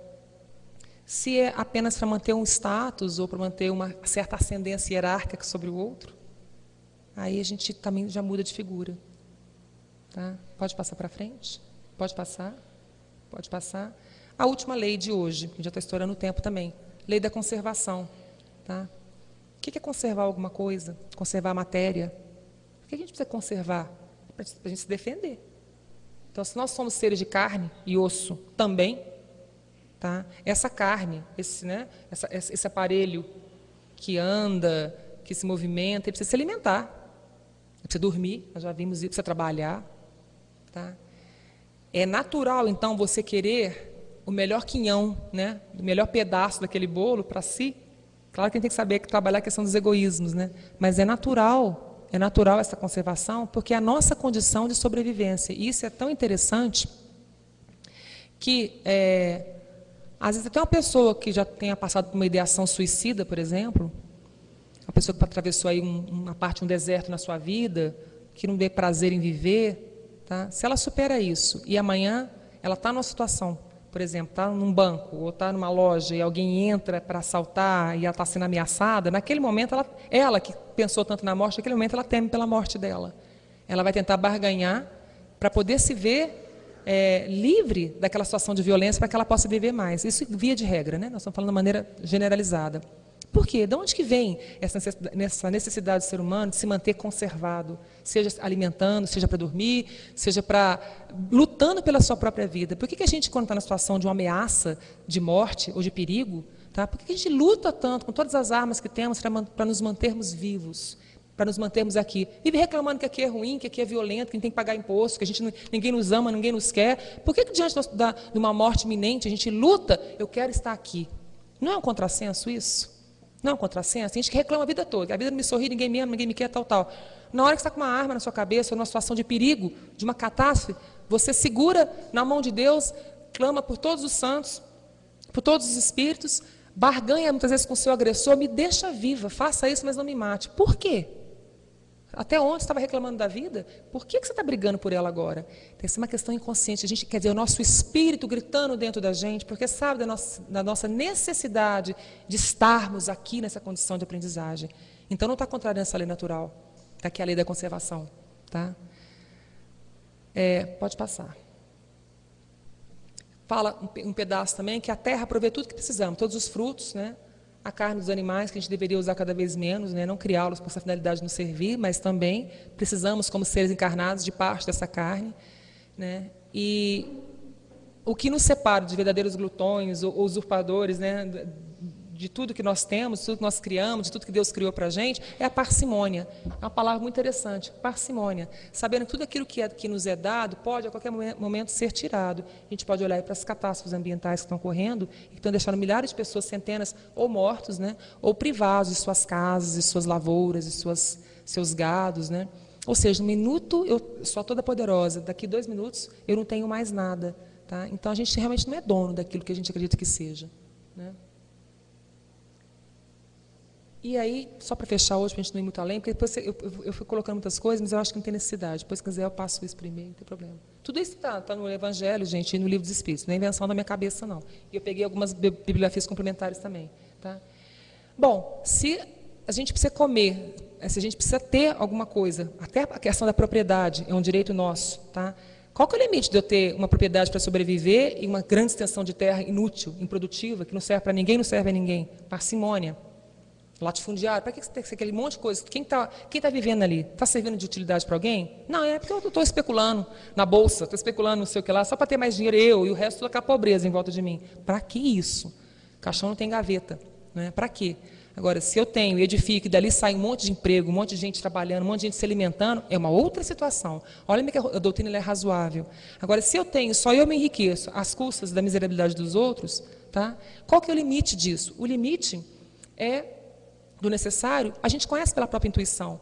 D: se é apenas para manter um status ou para manter uma certa ascendência hierárquica sobre o outro, aí a gente também já muda de figura. Tá? Pode passar para frente? Pode passar? Pode passar. A última lei de hoje, que já está estourando o tempo também, lei da conservação. Tá? O que é conservar alguma coisa? Conservar a matéria? Por que a gente precisa conservar? Para a gente se defender. Então, se nós somos seres de carne e osso também, tá? Essa carne, esse aparelho que anda, que se movimenta, ele precisa se alimentar, ele precisa dormir, nós já vimos isso, precisa trabalhar. Tá? É natural, então, você querer o melhor quinhão, né? O melhor pedaço daquele bolo para si. Claro que a gente tem que saber trabalhar a questão dos egoísmos, né? Mas é natural essa conservação, porque é a nossa condição de sobrevivência. E isso é tão interessante que, às vezes, até uma pessoa que já tenha passado por uma ideação suicida, por exemplo, uma pessoa que atravessou aí uma parte de um deserto na sua vida, que não vê prazer em viver, tá? Se ela supera isso e amanhã ela está numa situação por exemplo, está num banco ou está numa loja e alguém entra para assaltar e ela está sendo ameaçada, naquele momento, ela que pensou tanto na morte, naquele momento ela teme pela morte dela. Ela vai tentar barganhar para poder se ver livre daquela situação de violência, para que ela possa viver mais. Isso via de regra, né? Nós estamos falando de maneira generalizada. Por quê? De onde que vem essa necessidade do ser humano de se manter conservado, seja alimentando, seja para dormir, seja para lutando pela sua própria vida? Por que a gente, quando está na situação de uma ameaça de morte ou de perigo, tá? Por que a gente luta tanto com todas as armas que temos para nos mantermos vivos, para nos mantermos aqui? Vive reclamando que aqui é ruim, que aqui é violento, que a gente tem que pagar imposto, que ninguém nos ama, ninguém nos quer. Por que diante de uma morte iminente a gente luta? Eu quero estar aqui. Não é um contrassenso isso? Não é um contrassenso? Tem gente que reclama a vida toda. A vida não me sorri, ninguém me ama, ninguém me quer, tal, tal. Na hora que você está com uma arma na sua cabeça, ou numa situação de perigo, de uma catástrofe, você segura na mão de Deus, clama por todos os santos, por todos os espíritos, barganha muitas vezes com o seu agressor, me deixa viva, faça isso, mas não me mate. Por quê? Até ontem você estava reclamando da vida? Por que você está brigando por ela agora? Tem que ser uma questão inconsciente. A gente, quer dizer, o nosso espírito gritando dentro da gente, porque sabe da nossa necessidade de estarmos aqui nessa condição de aprendizagem. Então não está contrariando essa lei natural, que é a lei da conservação. Tá? Pode passar. Fala um pedaço também que a terra provê tudo que precisamos, todos os frutos, né? A carne dos animais, que a gente deveria usar cada vez menos, né? Não criá-los com essa finalidade de nos servir, mas também precisamos, como seres encarnados, de parte dessa carne. Né? E o que nos separa de verdadeiros glutões ou usurpadores, né? De tudo que nós temos, de tudo que nós criamos, de tudo que Deus criou para a gente, é a parcimônia. É uma palavra muito interessante, parcimônia. Sabendo que tudo aquilo que nos é dado pode, a qualquer momento, ser tirado. A gente pode olhar para as catástrofes ambientais que estão ocorrendo e que estão deixando milhares de pessoas, centenas, ou mortos, né? Ou privados de suas casas, de suas lavouras, de seus gados. Né? Ou seja, um minuto eu sou toda poderosa, daqui 2 minutos eu não tenho mais nada. Tá? Então a gente realmente não é dono daquilo que a gente acredita que seja. Né? E aí, só para fechar hoje, para a gente não ir muito além, porque depois eu fui colocando muitas coisas, mas eu acho que não tem necessidade. Depois, se quiser, eu passo isso primeiro, não tem problema. Tudo isso está no Evangelho, gente, e no Livro dos Espíritos, não é invenção da minha cabeça, não. E eu peguei algumas bibliografias complementares também. Tá? Bom, se a gente precisa comer, se a gente precisa ter alguma coisa, até a questão da propriedade é um direito nosso, tá? Qual que é o limite de eu ter uma propriedade para sobreviver e uma grande extensão de terra inútil, improdutiva, que não serve para ninguém, não serve a ninguém? Parcimônia. Latifundiário, para que você tem aquele monte de coisa? Quem tá vivendo ali? Está servindo de utilidade para alguém? Não, é porque eu estou especulando na bolsa, estou especulando não sei o que lá, só para ter mais dinheiro eu e o resto toda a pobreza em volta de mim. Para que isso? Caixão não tem gaveta. Né? Para quê? Agora, se eu tenho e edifico e dali sai um monte de emprego, um monte de gente trabalhando, um monte de gente se alimentando, é uma outra situação. Olha que a doutrina é razoável. Agora, se eu tenho, só eu me enriqueço às custas da miserabilidade dos outros, tá? Qual que é o limite disso? O limite do necessário, a gente conhece pela própria intuição.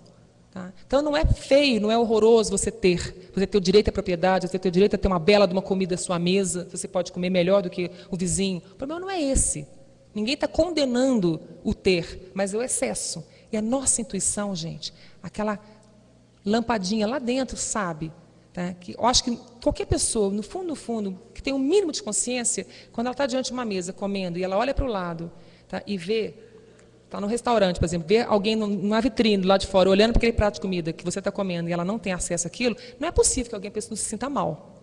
D: Tá? Então, não é feio, não é horroroso você ter o direito à propriedade, você ter o direito a ter uma bela de uma comida à sua mesa, você pode comer melhor do que o vizinho. O problema não é esse. Ninguém está condenando o ter, mas é o excesso. E a nossa intuição, gente, aquela lampadinha lá dentro, sabe? Tá? Que eu acho que qualquer pessoa, no fundo, que tem um mínimo de consciência, quando ela está diante de uma mesa comendo e ela olha para o lado, tá? E vê, está no restaurante, por exemplo, vê alguém numa vitrine lá de fora, olhando para aquele prato de comida que você está comendo e ela não tem acesso àquilo, não é possível que alguém pense, não se sinta mal.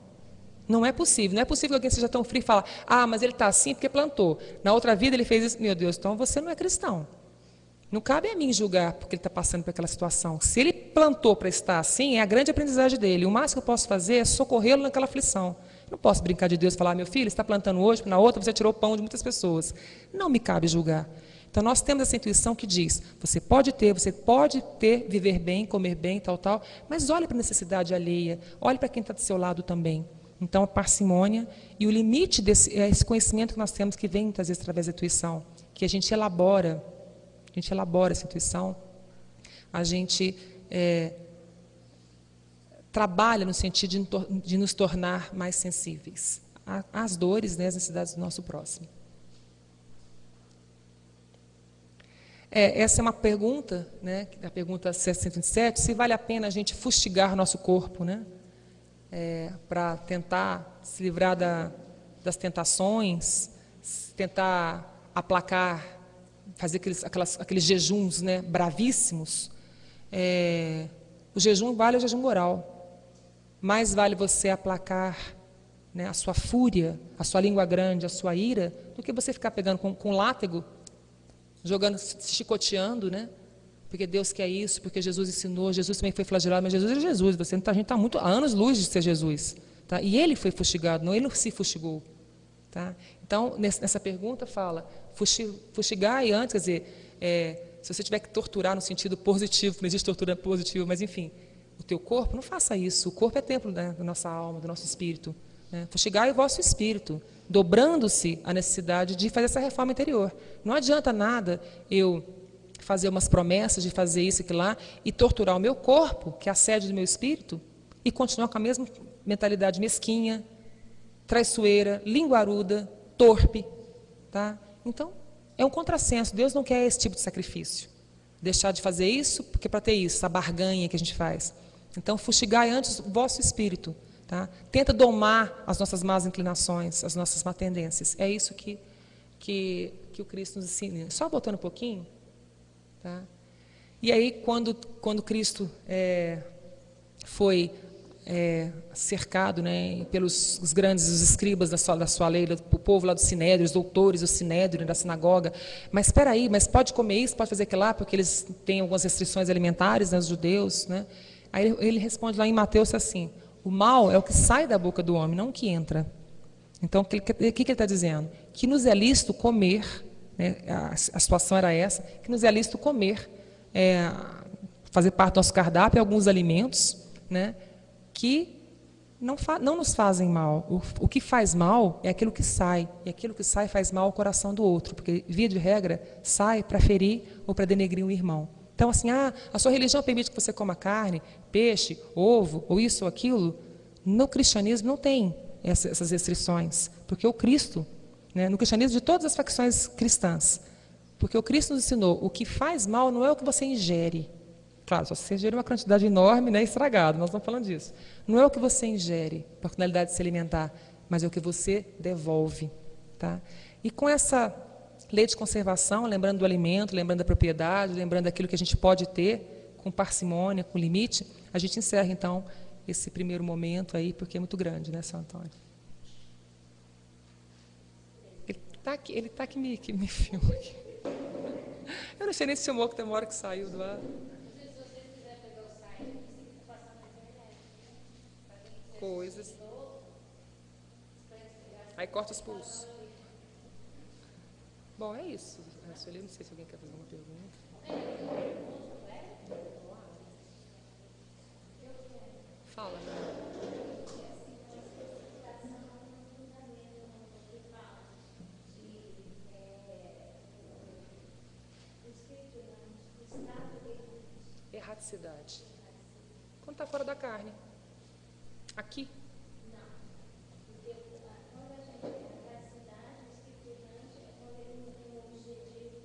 D: Não é possível. Não é possível que alguém seja tão frio e fale, mas ele está assim porque plantou. Na outra vida ele fez isso. Meu Deus, então você não é cristão. Não cabe a mim julgar porque ele está passando por aquela situação. Se ele plantou para estar assim, é a grande aprendizagem dele. O máximo que eu posso fazer é socorrê-lo naquela aflição. Não posso brincar de Deus e falar, meu filho, você está plantando hoje, na outra você tirou o pão de muitas pessoas. Não me cabe julgar. Então nós temos essa intuição que diz, você pode ter, viver bem, comer bem, tal, mas olhe para a necessidade alheia, olhe para quem está do seu lado também. Então, a parcimônia e o limite é esse conhecimento que nós temos que vem, muitas vezes, através da intuição, que a gente elabora essa intuição, a gente trabalha no sentido de nos tornar mais sensíveis às dores, né, às necessidades do nosso próximo. Essa é uma pergunta, né, a pergunta 127, se vale a pena a gente fustigar nosso corpo, né? Para tentar se livrar das tentações, tentar aplacar, fazer aqueles jejuns, né, bravíssimos, o jejum vale o jejum moral. Mais vale você aplacar, né, a sua fúria, a sua língua grande, a sua ira, do que você ficar pegando com látego, jogando, se chicoteando, né? Porque Deus quer isso, porque Jesus ensinou, Jesus também foi flagelado, mas Jesus é Jesus, a gente está muito há anos-luz de ser Jesus. Tá? E ele foi fustigado, não ele se fustigou. Tá? Então, nessa pergunta fala, fustigar e antes, quer dizer, se você tiver que torturar no sentido positivo, não existe tortura positiva, mas enfim, o teu corpo, não faça isso. O corpo é templo, né, da nossa alma, do nosso espírito. Né? Fustigai o vosso espírito, dobrando-se a necessidade de fazer essa reforma interior. Não adianta nada eu fazer umas promessas de fazer isso e aquilo lá e torturar o meu corpo, que é a sede do meu espírito, e continuar com a mesma mentalidade mesquinha, traiçoeira, linguaruda, torpe. Tá? Então, é um contrassenso. Deus não quer esse tipo de sacrifício. Deixar de fazer isso, porque para ter isso, essa barganha que a gente faz. Então, fustigai antes o vosso espírito. Tá? Tenta domar as nossas más inclinações, as nossas más tendências. É isso que o Cristo nos ensina. Só voltando um pouquinho. Tá? E aí, quando Cristo foi cercado, né, pelos os grandes os escribas da sua lei, o povo lá do Sinédrio, os doutores do Sinédrio, da sinagoga, mas espera aí, mas pode comer isso, pode fazer aquilo lá, porque eles têm algumas restrições alimentares, né, os judeus. Né? Aí ele responde lá em Mateus assim, o mal é o que sai da boca do homem, não o que entra. Então, o que ele está dizendo? Que nos é lícito comer, né, a situação era essa, que nos é lícito comer, fazer parte do nosso cardápio alguns alimentos, né, que não nos fazem mal. O que faz mal é aquilo que sai, e aquilo que sai faz mal ao coração do outro, porque, via de regra, sai para ferir ou para denegrir um irmão. Então, assim, a sua religião permite que você coma carne, peixe, ovo, ou isso ou aquilo. No cristianismo não tem essas restrições, porque o Cristo, né, no cristianismo de todas as facções cristãs, porque o Cristo nos ensinou, o que faz mal não é o que você ingere. Claro, só se você ingere uma quantidade enorme, né, estragado, nós estamos falando disso. Não é o que você ingere, para a finalidade de se alimentar, mas é o que você devolve. Tá? E com essa lei de conservação, lembrando do alimento, lembrando da propriedade, lembrando daquilo que a gente pode ter, com parcimônia, com limite, a gente encerra, então, esse primeiro momento aí, porque é muito grande, né, São Antônio? Ele está que me filma aqui. Eu não sei nem se filmou, que tem uma hora que saiu do ar. Coisas. Aí corta os pulsos. Bom, é isso. Não sei se alguém quer fazer uma pergunta. Fala, né? Erraticidade. Quando está fora da carne. Aqui.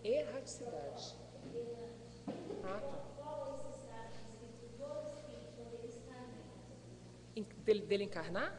D: Erraticidade. Ah, tá. Dele encarnar?